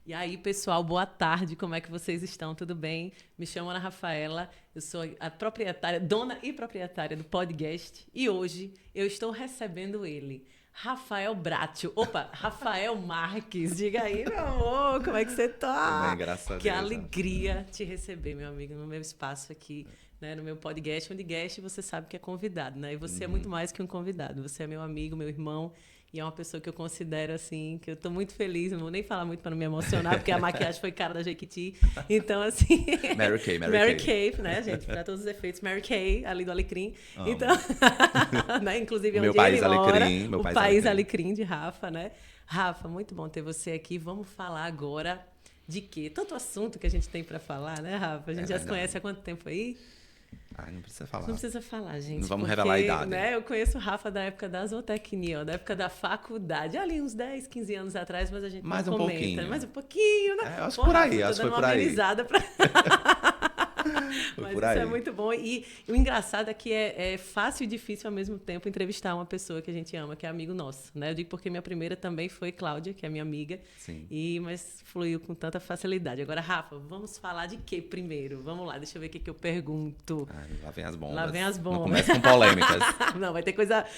E aí, pessoal, boa tarde, como é que vocês estão? Tudo bem? Me chamo Ana Rafaela, eu sou a proprietária, dona e proprietária do podcast. E hoje eu estou recebendo ele, Rafael Bratio. Opa, Rafael Marques, diga aí, meu amor, como é que você Tudo bem, tá? graças a Que Deus. alegria te receber, meu amigo, no meu espaço aqui, né, no meu podcast. Onde guest, você sabe que é convidado, né? E você é muito mais que um convidado, você é meu amigo, meu irmão. E é uma pessoa que eu considero, assim, que eu tô muito feliz. Não vou nem falar muito para não me emocionar, porque a maquiagem foi cara da Jequiti. Então, assim... Mary Kay. Mary Kay, né, gente? Para todos os efeitos. Mary Kay, ali do Alecrim. Amo. Então, né? Inclusive, Meu onde país ele mora, Alecrim, meu o país país Alecrim. Alecrim de Rafa, né? Rafa, muito bom ter você aqui. Vamos falar agora de quê? Tanto assunto que a gente tem para falar, né, Rafa? A gente já se verdade. conhece há quanto tempo aí? Ai, não precisa falar. Não precisa falar, gente. Não vamos porque, revelar a idade. Né, eu conheço o Rafa da época da zootecnia, ó, da época da faculdade. Ali uns 10, 15 anos atrás, mas a gente Mais não um comenta. pouquinho. Mais um pouquinho, né? É, acho Pô, por Rafa, aí, tô acho que dando foi por uma aí. amenizada pra... Foi Mas por isso aí. é muito bom. E o engraçado é que é fácil e difícil ao mesmo tempo entrevistar uma pessoa que a gente ama, que é amigo nosso, né? Eu digo porque minha primeira também foi Cláudia, que é minha amiga. Sim. Mas fluiu com tanta facilidade. Agora, Rafa, vamos falar de quê primeiro? Vamos lá, deixa eu ver o que eu pergunto. Ai, lá vem as bombas. Lá vem as bombas. Não começa com polêmicas. Não,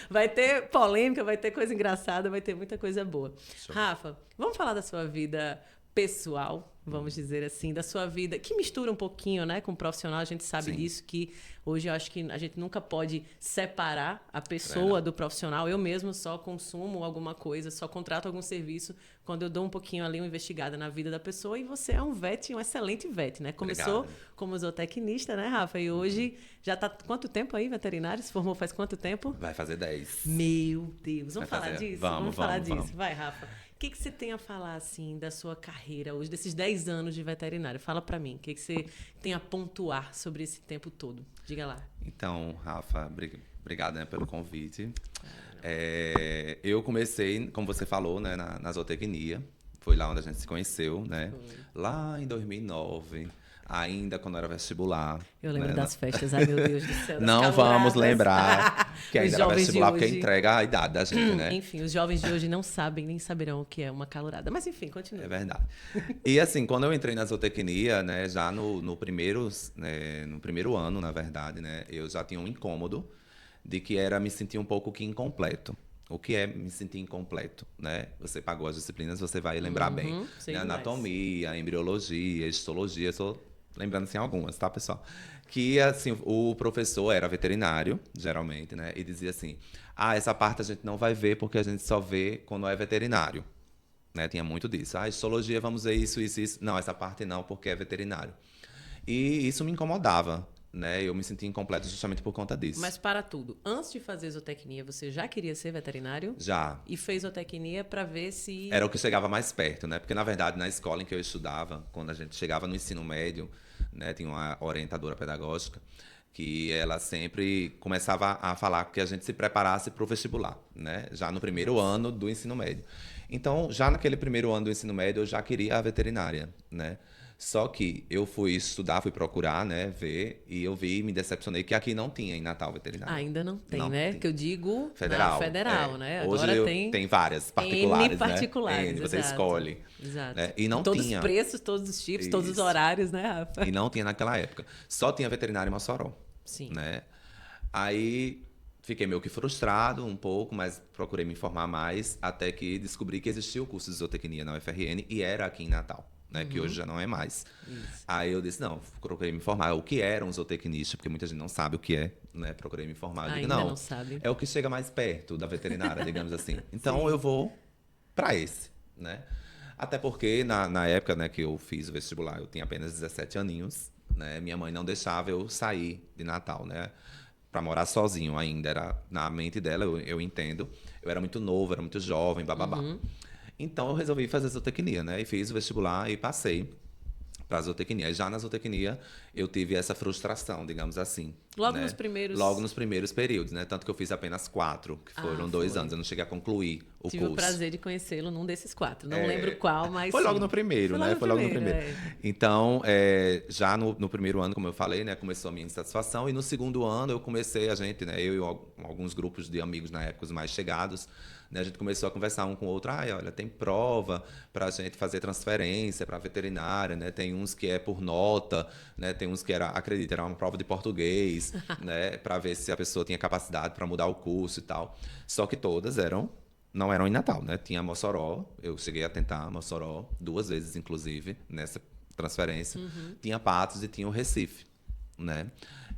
vai ter polêmica, vai ter coisa engraçada, vai ter muita coisa boa. Show. Rafa, vamos falar da sua vida pessoal, vamos dizer assim, da sua vida, que mistura um pouquinho, né, com o profissional, a gente sabe Sim. disso, que hoje eu acho que a gente nunca pode separar a pessoa Verdade. do profissional. Eu mesmo só consumo alguma coisa, só contrato algum serviço quando eu dou um pouquinho ali uma investigada na vida da pessoa, e você é um vet, um excelente vet, né? Começou Obrigado. como zootecnista, né, Rafa? E hoje já tá quanto tempo aí, veterinário? Se formou faz quanto tempo? Vai fazer 10. Meu Deus, vamos Vai falar fazer. disso? Vamos falar vamos, disso. vamos. Vai, Rafa. O que você tem a falar, assim, da sua carreira hoje, desses 10 anos de veterinário? Fala pra mim, o que você tem a pontuar sobre esse tempo todo? Diga lá. Então, Rafa, obrigado, né, pelo convite. Eu comecei, como você falou, né, na zootecnia. Foi lá onde a gente se conheceu, né? Foi. Lá em 2009, ainda quando era vestibular. Eu lembro né? das festas, ai meu Deus do céu. das Não vamos caloradas. lembrar que Os ainda era jovens de vestibular, porque hoje- entrega a idade da gente, né? Enfim, os jovens de hoje não sabem, nem saberão o que é uma calorada. Mas enfim, continua. É verdade. E assim, quando eu entrei na zootecnia, né, já no primeiro ano, na verdade, né, eu já tinha um incômodo de que era me sentir um pouco que incompleto. O que é me sentir incompleto, né? Você pagou as disciplinas, você vai lembrar bem. sei Né? demais. Anatomia, embriologia, histologia, estou lembrando assim algumas, tá, pessoal? Que assim, o professor era veterinário, geralmente, né? E dizia assim: essa parte a gente não vai ver porque a gente só vê quando é veterinário. Né? Tinha muito disso. Histologia, vamos ver isso, isso, isso. Não, essa parte não, porque é veterinário. E isso me incomodava, né? Eu me sentia incompleto justamente por conta disso. Mas para tudo, antes de fazer zootecnia, você já queria ser veterinário? Já. E fez zootecnia para ver se... Era o que chegava mais perto, né? Porque, na verdade, na escola em que eu estudava, quando a gente chegava no ensino médio, né, tinha uma orientadora pedagógica que ela sempre começava a falar que a gente se preparasse para o vestibular, né? Já no primeiro ano do ensino médio. Então, já naquele primeiro ano do ensino médio, eu já queria a veterinária, né? Só que eu fui estudar, fui procurar, né, ver, e eu vi e me decepcionei que aqui não tinha em Natal veterinária. Ainda não tem, Não né? tem. Que eu digo Federal. na federal, né? Hoje Agora tem várias particulares, N particulares, né? Você exato. escolhe. Exato. Né? E não todos tinha. os preços, todos os tipos, todos os Isso. horários, né, Rafa? E não tinha naquela época. Só tinha veterinário em Mossoró. Sim. Né? Aí fiquei meio que frustrado um pouco, mas procurei me informar mais, até que descobri que existia o curso de zootecnia na UFRN e era aqui em Natal. Né, que hoje já não é mais. Isso. Aí eu disse, não, procurei me informar o que era um zootecnista, porque muita gente não sabe o que é, né? Procurei me informar. Eu digo, Ainda não sabe. é o que chega mais perto da veterinária, digamos assim. Então eu vou para esse, né? Até porque na época, né, que eu fiz o vestibular, eu tinha apenas 17 aninhos, né? Minha mãe não deixava eu sair de Natal, né? Para morar sozinho ainda, era na mente dela, eu entendo. Eu era muito novo, era muito jovem, bababá. Então eu resolvi fazer zootecnia, né? E fiz o vestibular e passei para a zootecnia. E já na zootecnia eu tive essa frustração, digamos assim. Logo né? nos primeiros... Logo nos primeiros períodos, né? Tanto que eu fiz apenas 4, que foram 2 foi. anos. Eu não cheguei a concluir o Tive curso. o prazer de conhecê-lo num desses 4. Não lembro qual, mas Foi sim. logo no primeiro, né? Foi logo no primeiro. Então, já no primeiro ano, como eu falei, né? Começou a minha insatisfação. E no segundo ano eu comecei, eu e alguns grupos de amigos na época, os mais chegados, né? A gente começou a conversar um com o outro. Olha, tem prova para a gente fazer transferência para veterinária, né? Tem uns que é por nota, né? Tem uns que era uma prova de português, né? Para ver se a pessoa tinha capacidade para mudar o curso e tal. Só que todas não eram em Natal, né? Tinha Mossoró, eu cheguei a tentar Mossoró 2 vezes, inclusive, nessa transferência. Tinha Patos e tinha o Recife, né?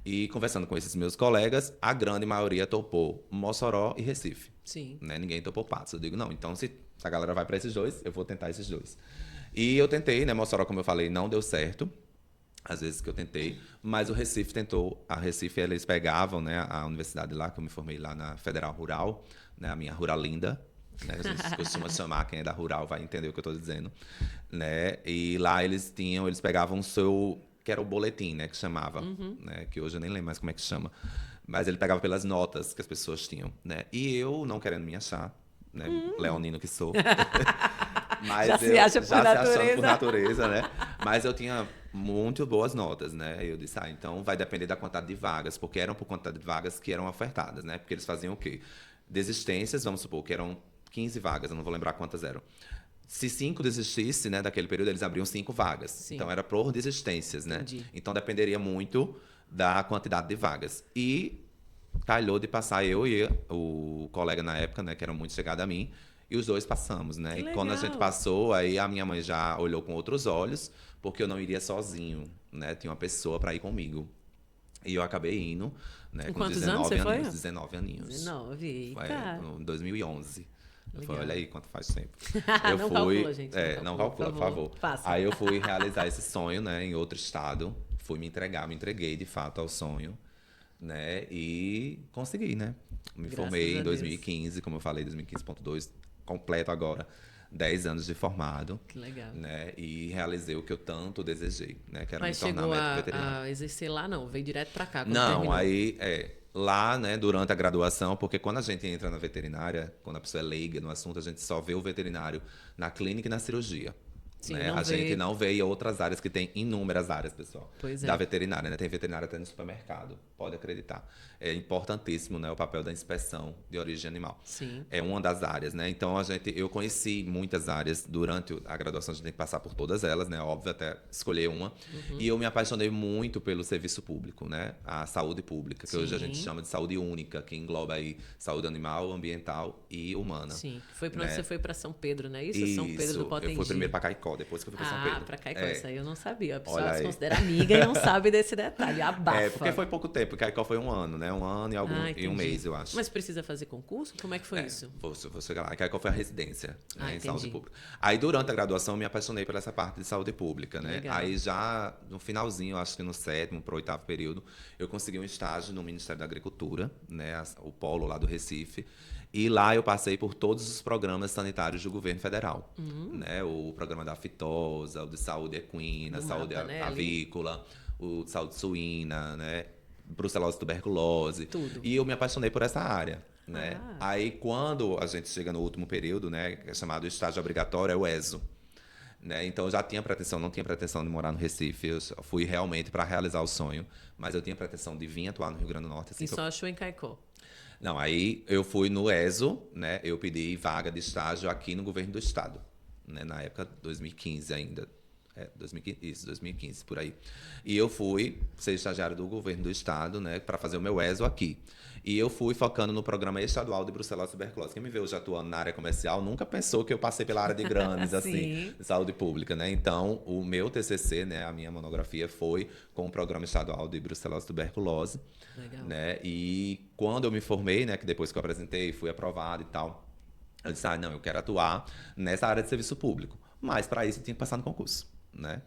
E conversando com esses meus colegas, a grande maioria topou Mossoró e Recife. Sim. Né? Ninguém topou Patos. Eu digo, não, então se a galera vai para esses dois, eu vou tentar esses dois. E eu tentei, né? Mossoró, como eu falei, não deu certo. Às vezes que eu tentei, mas o Recife tentou. A Recife, eles pegavam, né, a universidade lá, que eu me formei lá na Federal Rural, né, a minha Ruralinda, né, a gente costuma chamar, quem é da Rural vai entender o que eu estou dizendo, né, e lá eles pegavam o seu, que era o boletim, né, que chamava, né, que hoje eu nem lembro mais como é que chama, mas ele pegava pelas notas que as pessoas tinham, né, e eu, não querendo me achar, né, leonino que sou, mas já se acha por natureza. Se achando por natureza, né? Mas eu tinha muito boas notas, né? Eu disse, então vai depender da quantidade de vagas, porque eram por quantidade de vagas que eram ofertadas, né? Porque eles faziam o quê? Desistências, vamos supor, que eram 15 vagas, eu não vou lembrar quantas eram. Se 5 desistisse, né, daquele período, eles abriam 5 vagas. Sim. Então era por desistências, né? Entendi. Então dependeria muito da quantidade de vagas. E calhou de passar eu e o colega na época, né, que era muito chegado a mim, e os dois passamos, né? E quando a gente passou, aí a minha mãe já olhou com outros olhos, porque eu não iria sozinho, né? Tinha uma pessoa para ir comigo. E eu acabei indo, né? Com quantos anos você foi? 19 aninhos. 19, eita. Foi em 2011. Foi, olha aí quanto faz tempo. Eu não calcula, gente. Não calcula, por favor. Passa. Aí eu fui realizar esse sonho, né? Em outro estado. Fui me entreguei, de fato, ao sonho. Né? E consegui, né? Me formei em 2015, como eu falei, 2015.2, completo agora 10 anos de formado. Que legal. Né? E realizei o que eu tanto desejei, né? Que era Mas me tornar médico veterinário. A exercer lá, não? Veio direto pra cá? Não, terminou. aí lá, né, durante a graduação, porque quando a gente entra na veterinária, quando a pessoa é leiga no assunto, a gente só vê o veterinário na clínica e na cirurgia. Sim, né? Gente não vê outras áreas que tem inúmeras áreas, pessoal. Pois é. Da veterinária, né? Tem veterinária até no supermercado, pode acreditar. É importantíssimo, né, o papel da inspeção de origem animal. Sim. É uma das áreas, né? Então eu conheci muitas áreas durante a graduação, a gente tem que passar por todas elas, né? Óbvio, até escolher uma. E eu me apaixonei muito pelo serviço público, né? A saúde pública, que hoje a gente chama de saúde única, que engloba aí saúde animal, ambiental e humana. Sim. Foi para onde você foi, para São Pedro, não é isso? Isso. São Pedro do Potengi. Eu fui primeiro para Caicó, depois que eu fui para São Pedro. Para Caicó, isso aí eu não sabia. A pessoa Olha se aí. considera amiga e não sabe desse detalhe. Abafa. Porque foi pouco tempo. Caicó foi 1 ano, né? 1 ano e um mês, eu acho. Mas precisa fazer concurso? Como é que foi isso? Vou chegar lá. Caicó foi a residência, né, em saúde pública. Aí, durante a graduação, eu me apaixonei por essa parte de saúde pública, né? Legal. Aí, já no finalzinho, acho que no 7º para o 8º período, eu consegui um estágio no Ministério da Agricultura, né? O polo lá do Recife. E lá eu passei por todos os programas sanitários do governo federal. Né? O programa da aftosa, o de saúde equina, saúde avícola, o de saúde suína, né? Brucelose e tuberculose. Tudo. E eu me apaixonei por essa área. Né? Aí, quando a gente chega no último período, né, que é chamado estágio obrigatório, é o ESO. Né? Então, eu já tinha pretensão, não tinha pretensão de morar no Recife. Eu fui realmente para realizar o sonho. Mas eu tinha pretensão de vir atuar no Rio Grande do Norte. Assim, e só achou em Caicó? Não, aí eu fui no ESO, né? Eu pedi vaga de estágio aqui no governo do estado, né? Na época, 2015 ainda. 2015, por aí. E eu fui ser estagiário do governo do estado, né? Para fazer o meu ESO aqui. E eu fui focando no programa estadual de brucelose e tuberculose. Quem me vê hoje atuando na área comercial nunca pensou que eu passei pela área de grandes, assim, de saúde pública, né? Então, o meu TCC, né? A minha monografia foi com o programa estadual de brucelose e tuberculose. Legal. Né? E quando eu me formei, né? Que depois que eu apresentei, fui aprovado e tal, eu disse, não, eu quero atuar nessa área de serviço público. Mas, para isso, eu tinha que passar no concurso, né?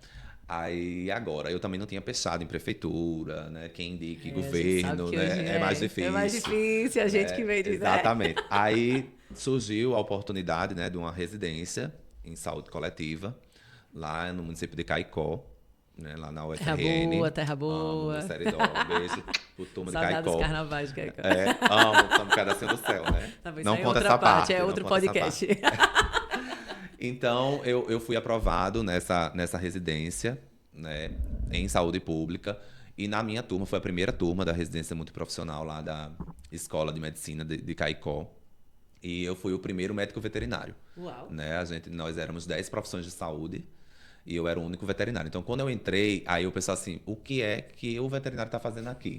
Aí, agora, eu também não tinha fechado em prefeitura, né? Quem indique governo, né? É mais difícil. É mais difícil, a gente que vem de... Exatamente. Aí, surgiu a oportunidade, né? De uma residência em saúde coletiva, lá no município de Caicó, né? Lá na UFRN. Terra boa. Amo, Seridó, um beijo pro turma de Caicó. Saudades dos carnavais de Caicó. Amo, estamos pedacinho do céu, né? Não conta essa parte. É outro podcast. Então, eu fui aprovado nessa residência, né, em saúde pública. E na minha turma, foi a primeira turma da residência multiprofissional lá da Escola de Medicina de Caicó. E eu fui o primeiro médico veterinário. Uau. Né? Nós éramos 10 profissões de saúde e eu era o único veterinário. Então, quando eu entrei, aí o pessoal assim, o que é que o veterinário está fazendo aqui?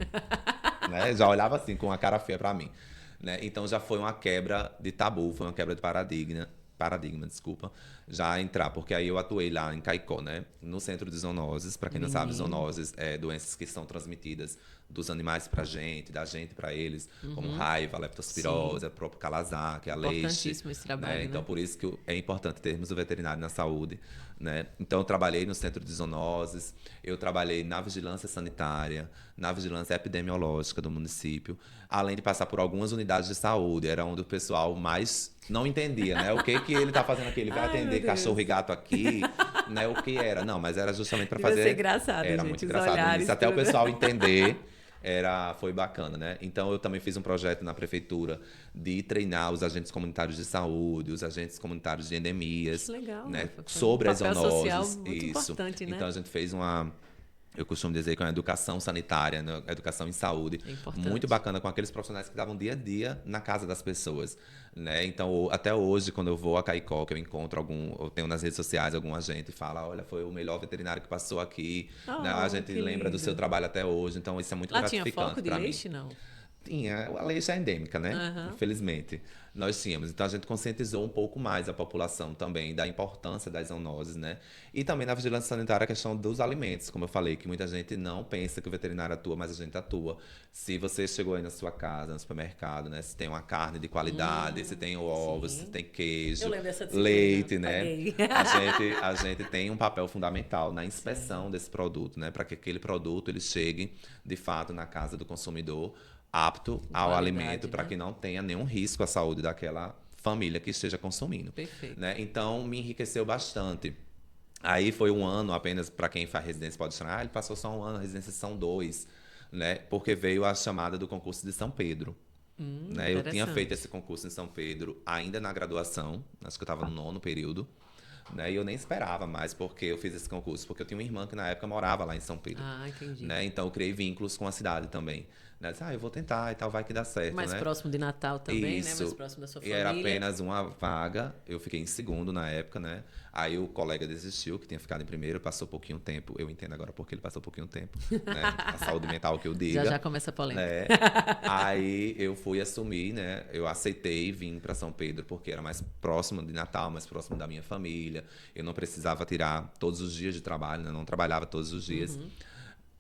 Né? Já olhava assim, com a cara feia para mim. Né? Então, já foi uma quebra de tabu, foi uma quebra de paradigma, desculpa, já entrar, porque aí eu atuei lá em Caicó, né? No centro de zoonoses. Para quem não sabe, zoonoses é doenças que são transmitidas dos animais para gente, da gente para eles, como raiva, leptospirose, a própria calazar, que é a leixe. Importantíssimo esse trabalho, Né? Então, né? por isso que é importante termos o veterinário na saúde. Né? Então, eu trabalhei no centro de zoonoses, eu trabalhei na vigilância sanitária, na vigilância epidemiológica do município, além de passar por algumas unidades de saúde. Era onde o pessoal mais não entendia, né? O que ele está fazendo aqui? Ele vai atender cachorro e gato aqui, né? O que era? Não, mas era justamente para fazer... Ser engraçado, era gente, muito os engraçado. olhares, Isso, até o tudo. pessoal entender... Foi bacana, né? Então, eu também fiz um projeto na prefeitura de treinar os agentes comunitários de saúde, os agentes comunitários de endemias. Que legal, né? Rafa. Sobre as papel social zoonoses. muito importante, né? Então, a gente fez eu costumo dizer que é uma educação sanitária, né? Educação em saúde, É importante. muito bacana com aqueles profissionais que estavam dia a dia na casa das pessoas, né? Então, até hoje, quando eu vou a Caicó, que eu encontro eu tenho nas redes sociais algum agente e fala, olha, foi o melhor veterinário que passou aqui, né? A gente que lembra do lindo. seu trabalho até hoje, então isso é muito Lá tinha gratificante foco de para mim. leixe, não? Tinha, a lei já é endêmica, né? Infelizmente. Nós tínhamos. Então, a gente conscientizou um pouco mais a população também da importância das zoonoses, né? E também na vigilância sanitária a questão dos alimentos, como eu falei, que muita gente não pensa que o veterinário atua, mas a gente atua. Se você chegou aí na sua casa, no supermercado, né? Se tem uma carne de qualidade, se tem ovos, sim. se tem queijo, Eu lembro dessa disciplina, leite, né? paguei. A gente tem um papel fundamental na inspeção desse produto, né? Para que aquele produto ele chegue, de fato, na casa do consumidor apto ao Qualidade, alimento, para né? que não tenha nenhum risco à saúde daquela família que esteja consumindo. Perfeito. Né? Então, me enriqueceu bastante. Aí foi um ano apenas, para quem faz residência pode achar, ele passou só um ano, a residência são 2, né? Porque veio a chamada do concurso de São Pedro. Né? Eu tinha feito esse concurso em São Pedro ainda na graduação, acho que eu estava no 9º período. Né? E eu nem esperava mais porque eu fiz esse concurso, porque eu tinha uma irmã que na época morava lá em São Pedro. Entendi. Né? Então eu criei vínculos com a cidade também. Né? Disse, eu vou tentar e tal, vai que dá certo. Mais né? próximo de Natal também, Isso. né? Mais próximo da sua E família. era apenas uma vaga, eu fiquei em segundo na época, né? Aí o colega desistiu, que tinha ficado em primeiro, passou pouquinho tempo. Eu entendo agora porque ele passou pouquinho tempo, né? A saúde mental que eu diga. Já começa a polêmica. Né? Aí eu fui assumir, né? Eu aceitei vir para São Pedro porque era mais próximo de Natal, mais próximo da minha família. Eu não precisava tirar todos os dias de trabalho, né? Não trabalhava todos os dias.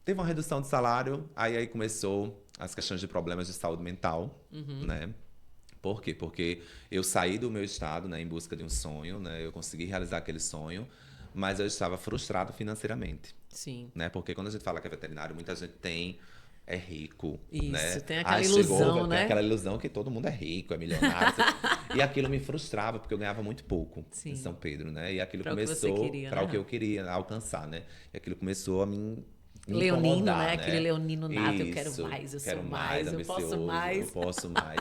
Teve uma redução de salário, aí começou as questões de problemas de saúde mental, né? Por quê? Porque eu saí do meu estado, né, em busca de um sonho, né? Eu consegui realizar aquele sonho, mas eu estava frustrado financeiramente. Sim. Né? Porque quando a gente fala que é veterinário, muita gente é rico, Isso, né? tem aquela ilusão, né? Tem aquela ilusão que todo mundo é rico, é milionário. E aquilo me frustrava, porque eu ganhava muito pouco em São Pedro, né? E aquilo começou para o que eu queria alcançar, né? E aquilo começou a me leonino, incomodar, né? Aquele leonino nato, Isso, eu quero mais, eu quero sou mais, eu ambicioso, posso mais. Eu posso mais.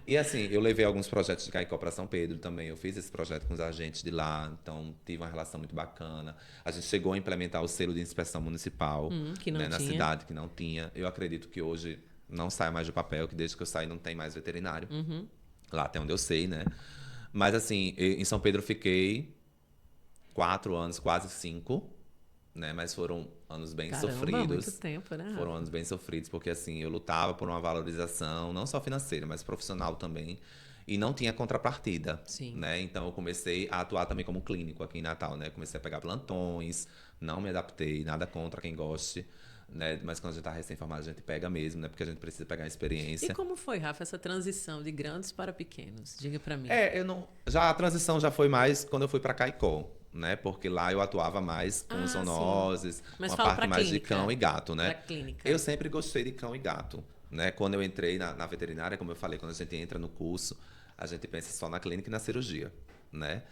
E assim, eu levei alguns projetos de Caicó para São Pedro também. Eu fiz esse projeto com os agentes de lá, então tive uma relação muito bacana. A gente chegou a implementar o selo de inspeção municipal, que não né, na tinha. cidade, que não tinha. Eu acredito que hoje não sai mais do papel, que desde que eu saí não tem mais veterinário. Lá até onde eu sei, né? Mas assim, em São Pedro eu fiquei 4 anos, quase 5, né? Mas foram anos bem sofridos. Muito tempo, né? Foram anos bem sofridos, porque assim, eu lutava por uma valorização, não só financeira, mas profissional também. E não tinha contrapartida, Sim. né? Então eu comecei a atuar também como clínico aqui em Natal, né? Comecei a pegar plantões, não me adaptei, nada contra quem goste, né? Mas quando a gente tá recém-formado, a gente pega mesmo, né? Porque a gente precisa pegar a experiência. E como foi, Rafa, essa transição de grandes para pequenos? Diga pra mim. A transição já foi mais quando eu fui para Caicó, né? Porque lá eu atuava mais com zoonoses, mas uma fala parte pra mais clínica, de cão e gato, né? pra clínica. Eu sempre gostei de cão e gato, né? Quando eu entrei na veterinária, como eu falei, quando a gente entra no curso, a gente pensa só na clínica e na cirurgia, né?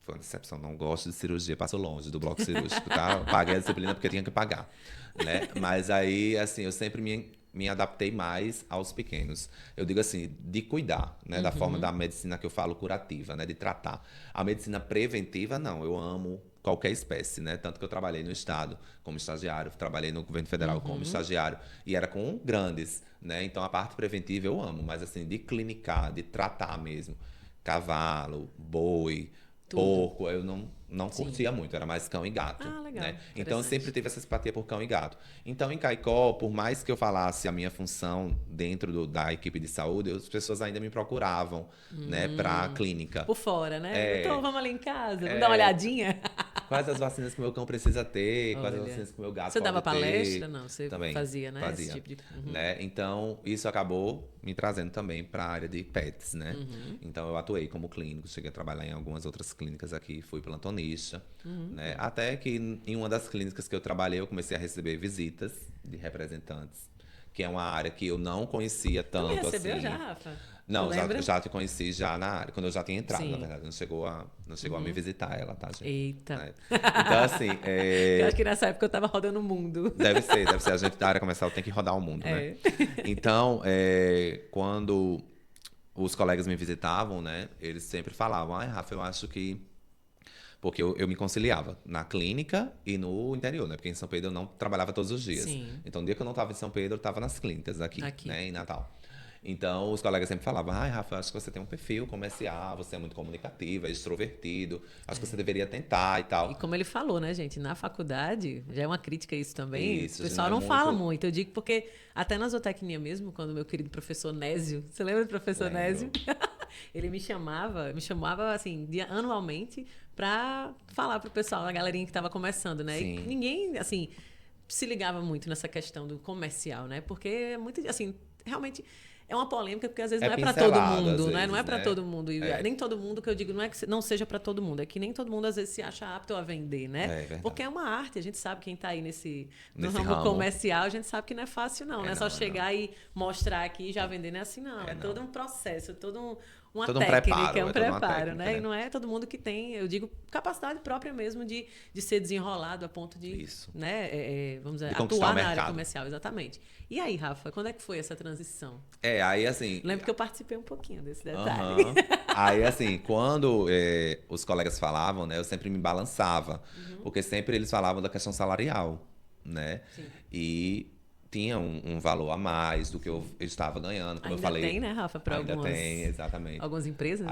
Foi uma decepção, não gosto de cirurgia, passo longe do bloco cirúrgico, tá? Paguei a disciplina porque tinha que pagar, né? Mas aí, assim, eu sempre me adaptei mais aos pequenos. Eu digo assim, de cuidar, né? Da forma da medicina que eu falo, curativa, né? De tratar. A medicina preventiva, não. Eu amo qualquer espécie, né? Tanto que eu trabalhei no Estado como estagiário, trabalhei no governo federal como estagiário, e era com grandes, né? Então, a parte preventiva eu amo, mas assim, de clinicar, de tratar mesmo, cavalo, boi, Tudo. porco, eu não Sim. curtia muito, era mais cão e gato, Ah, né? legal. Então eu sempre Interessante. tive essa simpatia por cão e gato. Então em Caicó, por mais que eu falasse a minha função dentro da equipe de saúde, as pessoas ainda me procuravam, né, para Hum, clínica. por fora, né? Doutor, É, vamos ali em casa, vamos dar uma é, olhadinha. quais as vacinas que o meu cão precisa ter, quais as Olha. vacinas que o meu gato Você dava pode palestra? ter, Não, você também fazia, né? Esse fazia, tipo de. Uhum. né? Então, isso acabou me trazendo também para a área de pets, né? Uhum. Então, eu atuei como clínico, cheguei a trabalhar em algumas outras clínicas aqui, fui plantonista, Uhum. né? Até que em uma das clínicas que eu trabalhei, eu comecei a receber visitas de representantes, que é uma área que eu não conhecia Tu me tanto recebeu já, assim. Rafa? Tu Não, lembra? já te conheci já na área, quando eu já tinha entrado, na Sim. verdade. Não chegou a me visitar ela, tá, gente? Eita. Né? Então, assim, Eu acho que nessa época eu tava rodando o mundo. deve ser. A gente da área comercial tem que rodar o mundo, né? É. Então, quando os colegas me visitavam, né? Eles sempre falavam, ai, Rafa, eu acho que... Porque eu me conciliava na clínica e no interior, né? Porque em São Pedro eu não trabalhava todos os dias. Sim. Então, o dia que eu não estava em São Pedro, eu estava nas clínicas aqui, Aqui. né? Em Natal. Então, os colegas sempre falavam, ai, Rafa, acho que você tem um perfil comercial, você é muito comunicativa, extrovertido, acho que você deveria tentar e E tal. como ele falou, né, gente? Na faculdade, já é uma crítica isso também. O Isso, a gente não pessoal é não fala muito... muito. Eu digo porque até na zootecnia mesmo, quando meu querido professor Nésio, você lembra do professor Nésio? Lembro. Ele me chamava assim, anualmente para falar pro pessoal, a galerinha que estava começando, né? E Sim, ninguém, assim, se ligava muito nessa questão do comercial, né? Porque é muito, assim, realmente é uma polêmica porque às vezes é não é para todo pincelado às mundo, né? Não é vezes, para né? todo mundo. E É, nem todo mundo que eu digo não é que não seja para todo mundo, é que nem todo mundo às vezes se acha apto a vender, né? é verdade. Porque é uma arte, a gente sabe quem está aí no Nesse ramo ramo, comercial, a gente sabe que não é fácil não, né? Só é não. chegar e mostrar aqui e já vender não é assim não, É é todo não. um processo, uma Todo um técnica, é preparo, um é toda uma preparo, técnica, né? E né? não é todo mundo que tem, eu digo, capacidade própria mesmo de ser desenrolado a ponto de, Isso. né, vamos dizer, De conquistar o atuar na área mercado. comercial, exatamente. E aí, Rafa, quando é que foi essa transição? Aí assim, Lembro que eu participei um pouquinho desse detalhe. aham. Aí assim, quando os colegas falavam, né, eu sempre me balançava, porque sempre eles falavam da questão salarial, né? Sim, E tinha um valor a mais do que eu sim. estava ganhando, como eu Ainda tem, falei, né, Rafa, para ainda tem, exatamente. algumas empresas?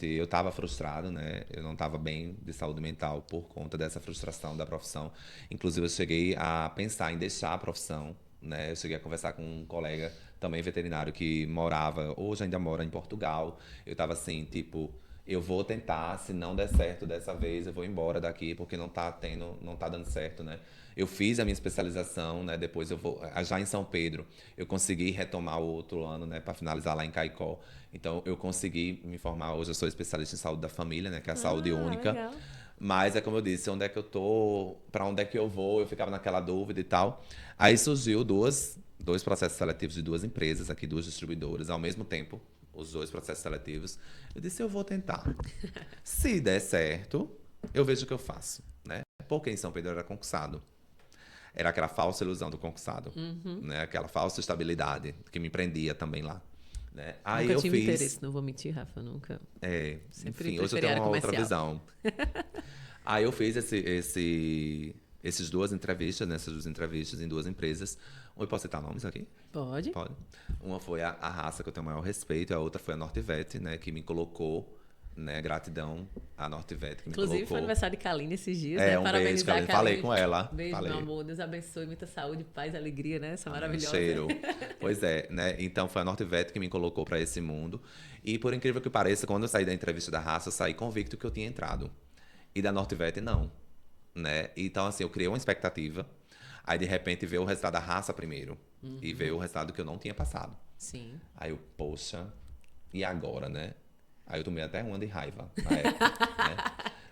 Eu estava frustrado, né? Eu não estava bem de saúde mental por conta dessa frustração da profissão. Inclusive, eu cheguei a pensar em deixar a profissão, né? Eu cheguei a conversar com um colega também veterinário que morava, hoje ainda mora em Portugal. Eu estava assim, tipo, eu vou tentar, se não der certo dessa vez, eu vou embora daqui porque não tá dando certo, né? Eu fiz a minha especialização, né? Depois eu vou, já em São Pedro, eu consegui retomar o outro ano, né, para finalizar lá em Caicó. Então eu consegui me formar, hoje eu sou especialista em saúde da família, né, que é a saúde Ah, única. legal. Mas é como eu disse, onde é que eu tô, para onde é que eu vou, eu ficava naquela dúvida e tal. Aí surgiu dois processos seletivos de duas empresas aqui, duas distribuidoras, ao mesmo tempo, os dois processos seletivos. Eu disse, eu vou tentar. Se der certo, eu vejo o que eu faço, né? Porque em São Pedro era concursado. Era aquela falsa ilusão do concursado, né? Aquela falsa estabilidade que me prendia também lá, né? Aí Nunca eu tive fiz, interesse, não vou mentir, Rafa, nunca. Sempre enfim, hoje eu preferi a tenho área uma outra comercial. visão. Aí eu fiz esses duas entrevistas, né? Essas duas entrevistas em duas empresas. Eu posso citar nomes aqui? Pode? Pode. Uma foi a raça que eu tenho o maior respeito, e a outra foi a Nortevet, né? Que me colocou, né? Gratidão à Nortevet, que me Inclusive, foi colocou. aniversário de Kaline esses dias, né? Um beijo, Parabenizar a Kaline. Falei Kaline. com ela. Beijo, meu Falei. amor. Deus abençoe. Muita saúde, paz, alegria, né? Essa Amém. maravilhosa. Cheiro. Pois é, né? Então foi a Nortevet que me colocou para esse mundo. E por incrível que pareça, quando eu saí da entrevista da raça, eu saí convicto que eu tinha entrado. E da Nortevet, não. Né? Então, assim, eu criei uma expectativa. Aí, de repente, veio o resultado da raça primeiro. E veio o resultado que eu não tinha passado. Sim. Aí eu, poxa, e agora, né? Aí eu tomei até uma de raiva na época, né?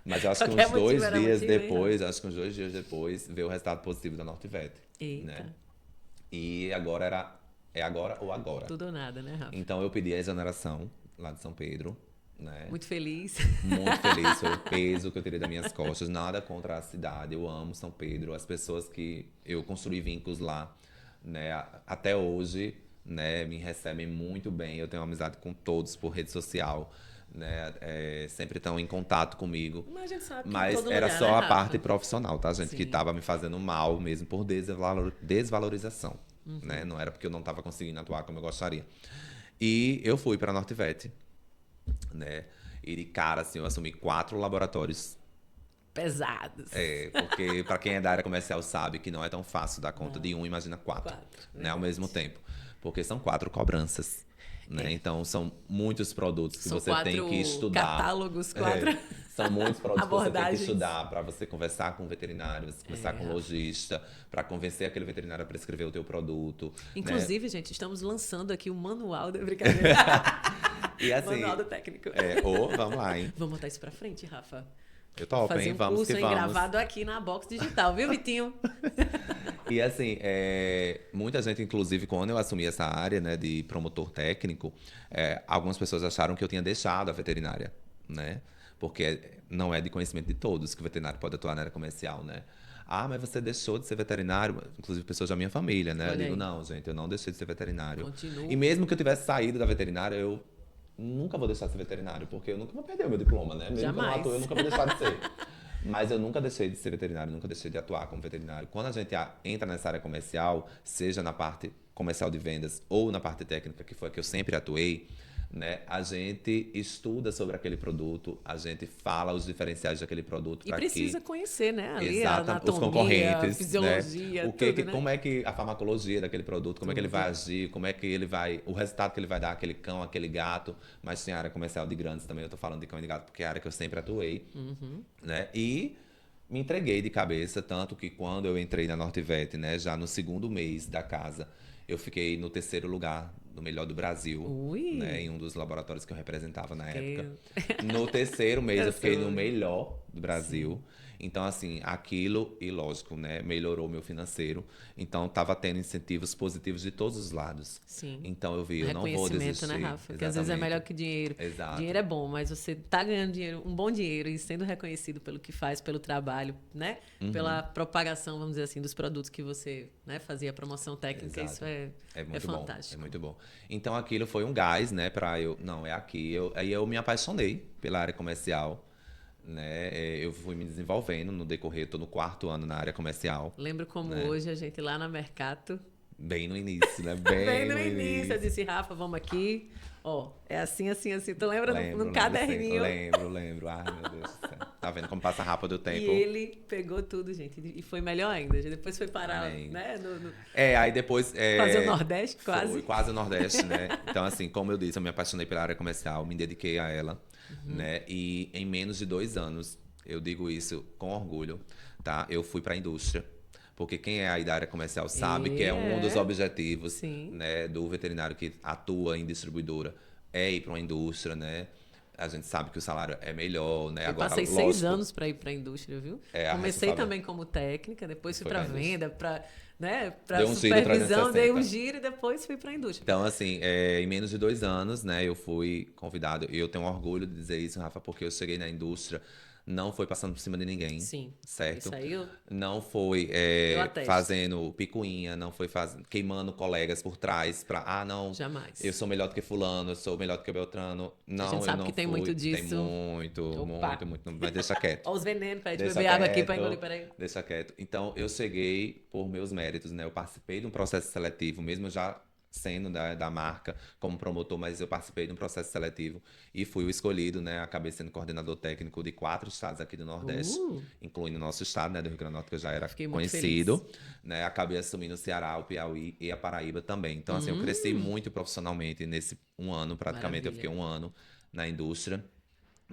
Mas eu acho que Qualquer uns motivo dois era dias motivo, hein, Rafa? depois, acho que uns 2 dias depois, veio o resultado positivo da Nortevet, né? Eita. E agora é agora ou agora. Tudo ou nada, né, Rafa? Então eu pedi a exoneração lá de São Pedro, né? Muito feliz. Muito feliz, foi o peso que eu tirei das minhas costas. Nada contra a cidade, eu amo São Pedro, as pessoas que eu construí vínculos lá, né? Até hoje, né? Me recebem muito bem. Eu tenho uma amizade com todos por rede social, né? Sempre estão em contato comigo. Mas a gente sabe que em Mas todo era lugar, só né, a Rafa? parte profissional, tá, gente? Que Sim. tava me fazendo mal mesmo por desvalorização, né? Não era porque eu não tava conseguindo atuar como eu gostaria. E eu fui pra Nortivete, né? E de cara, assim, eu assumi 4 laboratórios. Pesados. Porque para quem é da área comercial sabe que não é tão fácil dar conta de um, imagina 4, 4, né? Ao verdade. mesmo tempo. Porque são 4 cobranças, né? Então são muitos produtos que São você tem 4 que estudar. catálogos, 4 São muitos produtos que você tem que abordagens. estudar para você conversar com o veterinário, você conversar com o Rafa. lojista, para convencer aquele veterinário a prescrever o teu produto, né? Inclusive, gente, estamos lançando aqui o manual da brincadeira. E assim, Manual do técnico. vamos lá, hein? Vamos botar isso pra frente, Rafa. Eu topo, Fazer hein? um Vamos curso que aí vamos. gravado aqui na Box Digital, viu, Vitinho? E assim, muita gente, inclusive, quando eu assumi essa área, né, de promotor técnico, algumas pessoas acharam que eu tinha deixado a veterinária, né? Porque não é de conhecimento de todos que o veterinário pode atuar na área comercial, né? Ah, mas você deixou de ser veterinário? Inclusive pessoas da minha família, né? Olha Eu digo, aí. não, gente, eu não deixei de ser veterinário. Continua. E mesmo que eu tivesse saído da veterinária, eu nunca vou deixar de ser veterinário, porque eu nunca vou perder o meu diploma, né? Mesmo que eu não Jamais. atue, eu nunca vou deixar de ser. Mas eu nunca deixei de ser veterinário, nunca deixei de atuar como veterinário. Quando a gente entra nessa área comercial, seja na parte comercial de vendas ou na parte técnica, que foi a que eu sempre atuei, né? A gente estuda sobre aquele produto, a gente fala os diferenciais daquele produto E para precisa que conhecer, né? Ali a exatamente, anatomia, os concorrentes, fisiologia, né? tudo, né? Como é que a farmacologia daquele produto, como é que ele Tudo. vai agir, como é que ele vai, o resultado que ele vai dar aquele cão, aquele gato, mas tem área comercial de grandes também, eu tô falando de cão e de gato porque é a área que eu sempre atuei, né? E me entreguei de cabeça, tanto que quando eu entrei na Nortivete, né, já no segundo mês da casa, eu fiquei no 3º lugar no melhor do Brasil, Ui. né, em um dos laboratórios que eu representava na Que- época. No 3º mês eu fiquei no soube. melhor do Brasil. Então, assim, aquilo, e lógico, né, melhorou meu financeiro. Então, estava tendo incentivos positivos de todos os lados. Sim. Então, eu vi, eu não vou Reconhecimento, desistir. né, Rafa? Porque às vezes é Exatamente. melhor que dinheiro. Exato. Dinheiro é bom, mas você tá ganhando dinheiro, um bom dinheiro e sendo reconhecido pelo que faz, pelo trabalho, né? Pela propagação, vamos dizer assim, dos produtos que você, né, fazia a promoção técnica. Exato. Isso é Muito bom, fantástico. é muito bom. Então aquilo foi um gás, né, para eu, não, é aqui. Aí eu me apaixonei pela área comercial, né? Eu fui me desenvolvendo no decorrer, tô no 4º ano na área comercial, Lembro como né? hoje a gente lá na Mercato, Bem no início, né? bem no início, eu disse, Rafa, vamos aqui. Ó, é assim, assim, assim. Tu lembra no caderninho? Lembro. Ai, meu Deus do céu. Tá vendo como passa rápido o E tempo? ele pegou tudo, gente. E foi melhor ainda. Depois foi parar, Amém. né? Aí depois... Fazer o Nordeste, quase. Foi quase o Nordeste, né? Então, assim, como eu disse, eu me apaixonei pela área comercial, me dediquei a ela, né? E em menos de 2 anos, eu digo isso com orgulho, tá? Eu fui para a indústria. Porque quem é aí da área comercial sabe que é um dos objetivos, Sim. né, do veterinário que atua em distribuidora, é ir para uma indústria, né? A gente sabe que o salário é melhor, né? Eu Agora, passei lógico, 6 anos para ir para a indústria, viu? a Comecei responsável- também como técnica, depois fui Foi para pra indústria. venda, para, né, para Deu um giro supervisão, dei um 360. giro e depois fui para a indústria. Então, assim, em menos de 2 anos, né, eu fui convidado. E eu tenho orgulho de dizer isso, Rafa, porque eu cheguei na indústria, não foi passando por cima de ninguém. Sim. Certo? Isso aí eu... Não foi Eu atesto. fazendo picuinha, não foi queimando colegas por trás pra, não, Jamais. eu sou melhor do que fulano, eu sou melhor do que Beltrano. Não, gente sabe eu não que tem fui. muito disso. Tem muito, Opa. muito. Mas deixa quieto. Ó os venenos, peraí, de Deixa beber água aqui quieto, para engolir, peraí. Deixa quieto. Então, eu cheguei por meus méritos, né? Eu participei de um processo seletivo, mesmo já sendo da marca como promotor, mas eu participei de um processo seletivo e fui o escolhido, né? Acabei sendo coordenador técnico de 4 estados aqui do Nordeste, incluindo o nosso estado, né? Do Rio Grande do Norte, que eu já era Fiquei muito conhecido, né? Acabei assumindo o Ceará, o Piauí e a Paraíba também. Então, assim, eu cresci muito profissionalmente nesse 1 ano, praticamente. Eu Maravilha. fiquei 1 ano na indústria.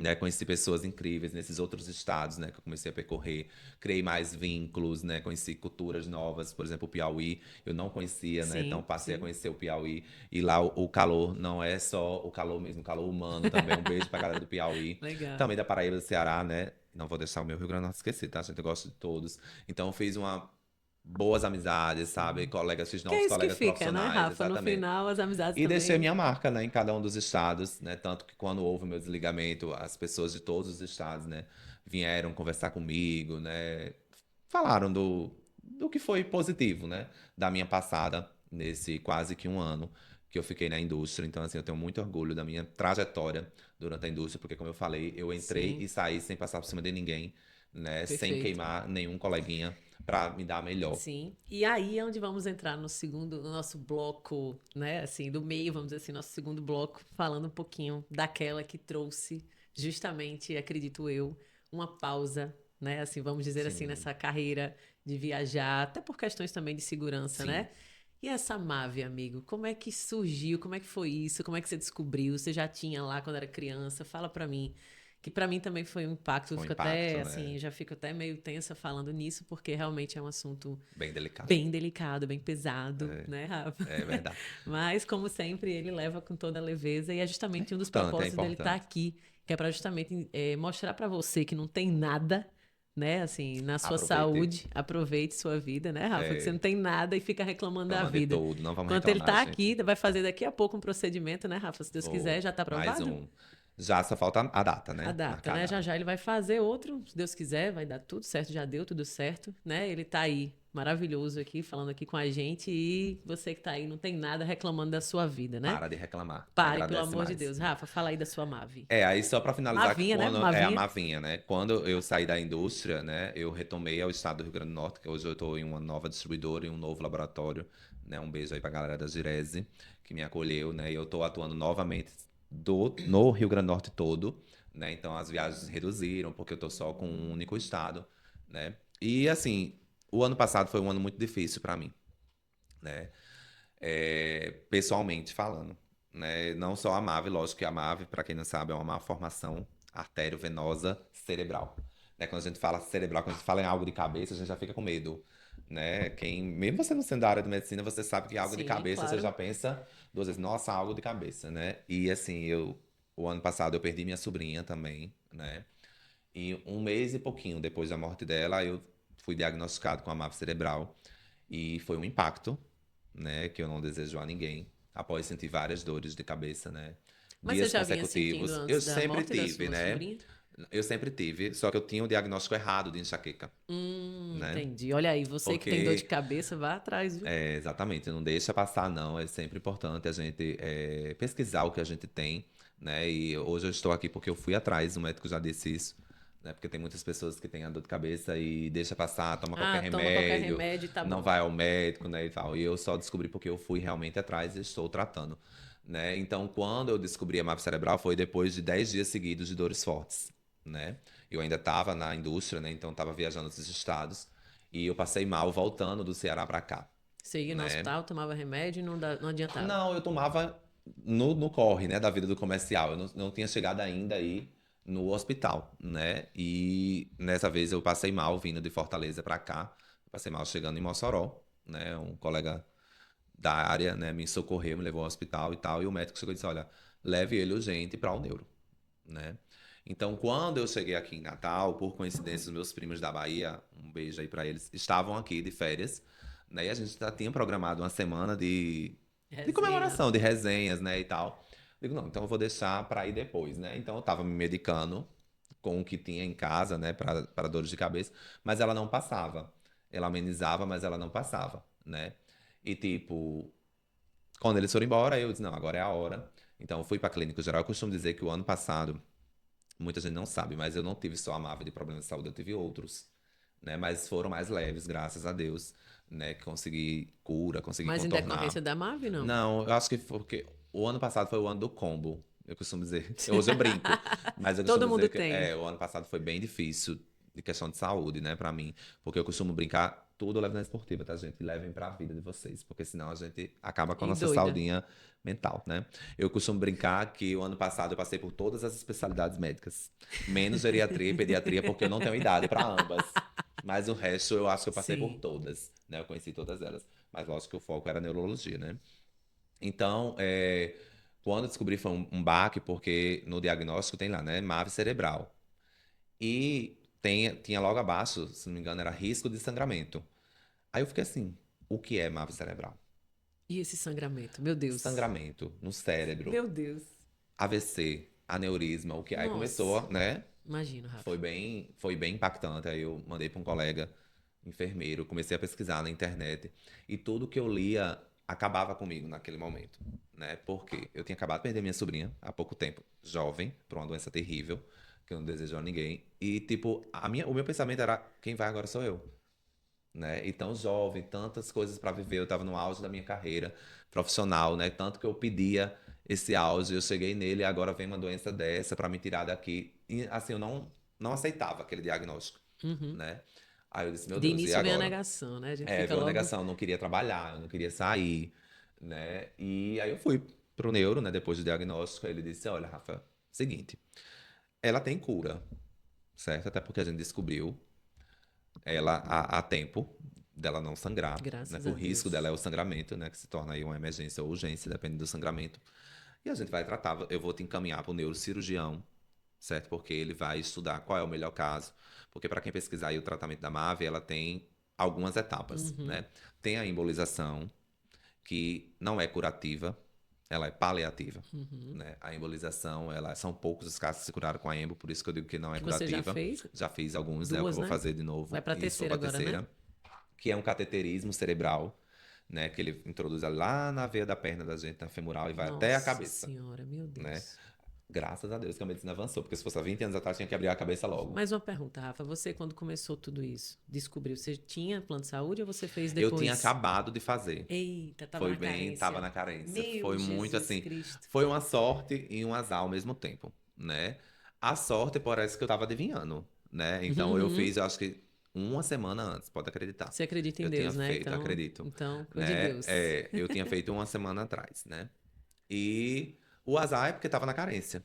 Né, conheci pessoas incríveis nesses outros estados, né, que eu comecei a percorrer, criei mais vínculos, né, conheci culturas novas, por exemplo, o Piauí, eu não conhecia, né, Sim, então passei a sim. conhecer o Piauí, e lá o calor não é só o calor mesmo, o calor humano também, um beijo pra galera do Piauí, Legal. também da Paraíba, do Ceará, né, não vou deixar o meu Rio Grande do Norte esquecer, tá, gente, eu gosto de todos, então eu fiz boas amizades, sabe, colegas, fiz Que novos é isso que colegas fica, né, profissionais, Rafa? No exatamente. final, as amizades E também. deixei minha marca, né, em cada um dos estados, né? Tanto que quando houve o meu desligamento, as pessoas de todos os estados, né, vieram conversar comigo, né? Falaram do que foi positivo, né? Da minha passada nesse quase que 1 ano que eu fiquei na indústria. Então, assim, eu tenho muito orgulho da minha trajetória durante a indústria, porque, como eu falei, eu entrei Sim, e saí sem passar por cima de ninguém, né? Sem perfeito. queimar nenhum coleguinha para me dar melhor. Sim. E aí é onde vamos entrar no segundo, no nosso bloco, né? Assim, do meio, vamos dizer assim, nosso segundo bloco, falando um pouquinho daquela que trouxe justamente, acredito eu, uma pausa, né? Assim, vamos dizer assim, Sim, nessa carreira de viajar, até por questões também de segurança, sim. né? E essa Mave, amigo, como é que surgiu? Como é que foi isso? Como é que você descobriu? Você já tinha lá quando era criança? Fala pra mim. Que pra mim também foi um impacto. Eu Foi um fico impacto, até né? assim, já fico até meio tensa falando nisso, porque realmente é um assunto Bem delicado. bem delicado, bem pesado, né, Rafa? É verdade. Mas, como sempre, ele leva com toda a leveza e é É justamente um dos importante, é propósitos dele estar importante. aqui, que é para justamente mostrar para você que não tem nada, né, assim, na sua Aproveite. saúde, aproveite sua vida, né, Rafa? Que você não É, tem nada e fica reclamando da reclamando de vida. tudo. Não vamos Enquanto ele reclamar, tá gente. aqui, vai fazer daqui a pouco um procedimento, né, Rafa? Se Deus quiser, Vou. já tá Mais aprovado? um. Já só falta a data, A né? data, Marcar a né? Já data. já ele vai fazer outro, se Deus quiser, vai dar tudo certo, já deu tudo certo, né? Ele tá aí, maravilhoso aqui, falando aqui com a gente e você que tá aí não tem nada reclamando da sua vida, né? Para de reclamar. Pare, pelo Agradece amor de mais. Deus. Rafa, fala aí da sua Mave. Aí só para finalizar, que Mavinha, né? quando é a Mavinha. Mavinha, né? Quando eu saí da indústria, né? Eu retomei ao estado do Rio Grande do Norte, que hoje eu estou em uma nova distribuidora, em um novo laboratório, né? Um beijo aí pra galera da Girese, que me acolheu, né? E eu estou atuando novamente no Rio Grande do Norte todo, né? Então as viagens reduziram, porque eu estou só com um único estado, né? E assim, o ano passado foi um ano muito difícil para mim, né? Pessoalmente falando, né? Não só a MAVE, lógico que a MAVE, para quem não sabe, é uma malformação arteriovenosa cerebral. Né? Quando a gente fala cerebral, quando a gente fala em algo de cabeça, a gente já fica com medo, né? Mesmo você não sendo da área de medicina, você sabe que algo de Sim, cabeça, você claro. já pensa duas vezes, nossa, algo de cabeça, né? E assim, o ano passado eu perdi minha sobrinha também, né? E um mês e pouquinho depois da morte dela, eu fui diagnosticado com a MAVE cerebral e foi um impacto, né, que eu não desejo a ninguém, após sentir várias dores de cabeça, né? Mas você Dias já vinha sentindo consecutivos. Eu antes da sempre morte da tive, sua né? sobrinha? Eu sempre tive, só que eu tinha o diagnóstico errado de enxaqueca, né? Entendi. Olha aí, você que tem dor de Porque, cabeça, vá atrás, viu? exatamente, não deixa passar, não. É sempre importante a gente pesquisar o que a gente tem, né? E hoje eu estou aqui porque eu fui atrás, o médico já disse isso, né? Porque tem muitas pessoas que têm a dor de cabeça e deixa passar, toma qualquer Ah, toma qualquer remédio, remédio e tá não bom. vai ao médico, né? E tal. E eu só descobri porque eu fui realmente atrás e estou tratando, né? Então, quando eu descobri a MAP cerebral foi depois de 10 dias seguidos de dores fortes, né? Eu ainda estava na indústria, né? Então, estava viajando nos estados e eu passei mal voltando do Ceará para cá, Você ia no né? hospital, tomava remédio e não adiantava. Não, eu tomava no corre, né, da vida do comercial. Eu não tinha chegado ainda aí no hospital, né? E nessa vez eu passei mal vindo de Fortaleza para cá. Passei mal chegando em Mossoró, né? Um colega da área, né, me socorreu, me levou ao hospital e tal. E o médico chegou e disse: Olha, leve ele urgente para o neuro, né? Então, quando eu cheguei aqui em Natal, por coincidência, os meus primos da Bahia, um beijo aí para eles, estavam aqui de férias, né? E a gente já tinha programado uma semana de Resenha. comemoração, de resenhas, né, e tal. Digo, não, então eu vou deixar para ir depois, né? Então eu tava me medicando com o que tinha em casa, né, para dores de cabeça, mas ela não passava. Ela amenizava, mas ela não passava, né? E tipo, quando eles foram embora, eu disse, não, agora é a hora. Então eu fui para clínico geral. Eu costumo dizer que o ano passado muita gente não sabe, mas eu não tive só a MAVE de problemas de saúde, eu tive outros, né? Mas foram mais leves, graças a Deus, né? Que consegui cura, consegui Mas em decorrência contornar. da Mave, não. Não, eu acho que foi porque o ano passado foi o ano do combo, eu costumo dizer. Hoje eu brinco, mas eu costumo Todo mundo dizer que tem. o ano passado foi bem difícil de questão de saúde, né, pra mim. Porque eu costumo brincar, tudo leva na esportiva, tá, gente? Levem pra vida de vocês, porque senão a gente acaba com a E nossa doida. saudinha mental, né? Eu costumo brincar que o ano passado eu passei por todas as especialidades médicas, menos geriatria e pediatria, porque eu não tenho idade pra ambas. Mas o resto eu acho que eu passei por Sim. todas, né? Eu conheci todas elas. Mas lógico que o foco era neurologia, né? Então, quando eu descobri foi um baque, porque no diagnóstico tem lá, né? MAVE cerebral. E tinha logo abaixo, se não me engano, era risco de sangramento. Aí eu fiquei assim, o que é MAVE cerebral? E esse sangramento? Meu Deus. Sangramento no cérebro, Meu Deus. AVC, aneurisma, o que? Aí Nossa. começou, né? Imagino, Rafa. Foi bem impactante. Aí eu mandei para um colega enfermeiro, comecei a pesquisar na internet. E tudo que eu lia acabava comigo naquele momento, né? Porque eu tinha acabado de perder minha sobrinha há pouco tempo, jovem, por uma doença terrível, que eu não desejo a ninguém. E, tipo, o meu pensamento era, quem vai agora sou eu, né? E tão jovem, tantas coisas para viver, eu estava no auge da minha carreira profissional, né? Tanto que eu pedia esse auge, eu cheguei nele e agora vem uma doença dessa para me tirar daqui. E, assim, eu não aceitava aquele diagnóstico, Uhum. né? Aí eu disse, meu De Deus, e início vem a agora? negação, né? A gente É, fica veio a logo. negação, eu não queria trabalhar, eu não queria sair, né? E aí eu fui pro neuro, né, depois do diagnóstico, aí ele disse, olha, Rafa, seguinte, ela tem cura, certo? Até porque a gente descobriu ela há tempo dela não sangrar, né? Graças O a risco dela Deus. é o sangramento, né? Que se torna aí uma emergência ou urgência, depende do sangramento. E a gente vai tratar, eu vou te encaminhar para o neurocirurgião, certo? Porque ele vai estudar qual é o melhor caso. Porque para quem pesquisar aí o tratamento da MAVE, ela tem algumas etapas, Uhum. né? Tem a embolização, que não é curativa, ela é paliativa. Uhum. Né? A embolização, são poucos os casos que se curaram com a embo, por isso que eu digo que não é Que você já curativa. fez? Já fiz alguns, é o que eu Duas, vou né? fazer de Vai novo, pra e sou terceira para agora, né? terceira, que é um cateterismo cerebral, né? Que ele introduz lá na veia da perna da gente, na femoral, e vai até a Nossa cabeça, Senhora, meu né? Deus. Graças a Deus que a medicina avançou, porque se fosse há 20 anos atrás, tinha que abrir a cabeça logo. Mais uma pergunta, Rafa. Você, quando começou tudo isso, descobriu, você tinha plano de saúde ou você fez Eu tinha depois? acabado de fazer. Eita, tava Foi na bem, tava carência. na carência. Meu Foi muito Jesus assim. Cristo. Foi uma sorte e um azar ao mesmo tempo, né? A sorte parece que eu tava adivinhando, né? Então eu Uhum. fiz, eu acho que uma semana antes, pode acreditar. Você acredita em Eu tinha Deus, né? feito, acredito, Então, coisa de né? Deus. Eu tinha feito uma semana atrás, né? E o azar é porque tava na carência.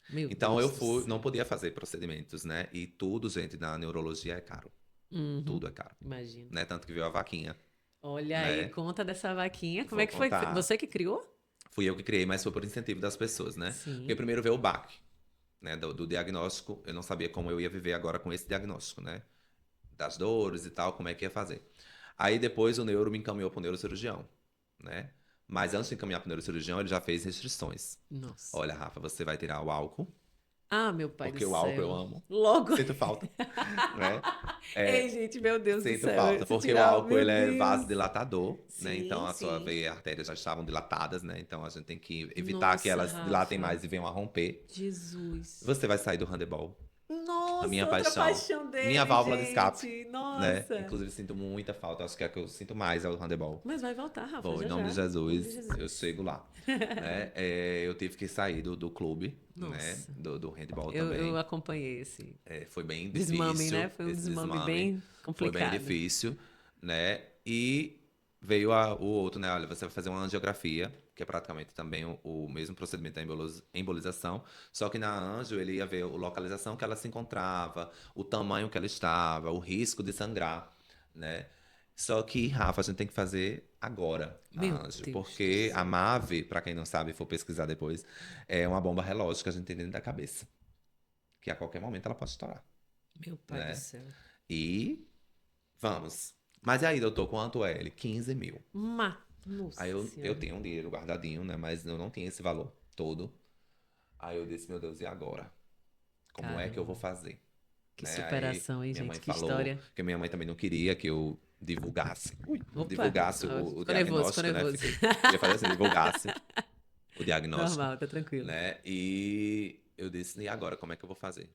Meu Então eu Deus do fui, não céu. podia fazer procedimentos, né? E tudo, gente, na neurologia é caro. Uhum. Tudo é caro, Imagino. né? Tanto que veio a vaquinha, Olha aí, né? conta dessa vaquinha. Como é Vou que foi? contar. Você que criou? Fui eu que criei, mas foi por incentivo das pessoas, né? Porque Sim. primeiro veio o baque, né? Do diagnóstico. Eu não sabia como eu ia viver agora com esse diagnóstico, né? Das dores e tal, como é que ia fazer. Aí depois o neuro me encaminhou para o neurocirurgião, né? Mas antes de encaminhar para o neurocirurgião, ele já fez restrições. Nossa. Olha, Rafa, você vai tirar o álcool, Ah, meu pai do porque o álcool eu céu. amo. Logo. Sinto falta, né? Ei, É, gente, meu Deus do sinto céu. falta, Se porque o tirar, álcool meu ele é Deus. vasodilatador, né? Então Sim, a sua sim. veia e a artéria já estavam dilatadas, né? Então a gente tem que evitar que Nossa, elas dilatem Rafa. mais e venham a romper. Jesus. Você vai sair do handebol, a minha Nossa, outra paixão, paixão minha dele, válvula de escape, gente. né? Nossa. Inclusive sinto muita falta, acho que é a que eu sinto mais é o handebol. Mas vai voltar, Rafa, Vou, em já nome de já. Em nome de Jesus, eu Jesus. chego lá, né? Eu tive que sair do clube, né? Nossa. Do handebol Eu também. acompanhei esse Foi bem desmame, né? difícil, Foi um esse desmame desmame. bem Foi bem complicado. difícil, né? E veio o outro, né? Olha, você vai fazer uma angiografia, que é praticamente também o mesmo procedimento da embolização, só que na angio ele ia ver a localização que ela se encontrava, o tamanho que ela estava, o risco de sangrar, né? Só que, Rafa, a gente tem que fazer agora Meu a angio, Deus do porque a céu. MAVE, para quem não sabe, for pesquisar depois, é uma bomba relógio que a gente tem dentro da cabeça, que a qualquer momento ela pode estourar, Meu pai do né? céu. E vamos. Mas aí, doutor, quanto é ele? 15 mil. Aí Nossa eu senhora. tenho um dinheiro guardadinho, né? Mas eu não tinha esse valor todo. Aí eu disse, meu Deus, e agora? Como é que eu vou Caramba. fazer? Que Né? Aí superação, hein, minha mãe gente? Que falou história. que minha mãe também não queria que eu divulgasse. Opa, Divulgasse o ficou nervoso, ficou diagnóstico, né? nervoso. Queria fazer assim, divulgasse o diagnóstico, Normal, tá tranquilo. né? E eu disse, e agora, como é que eu vou fazer?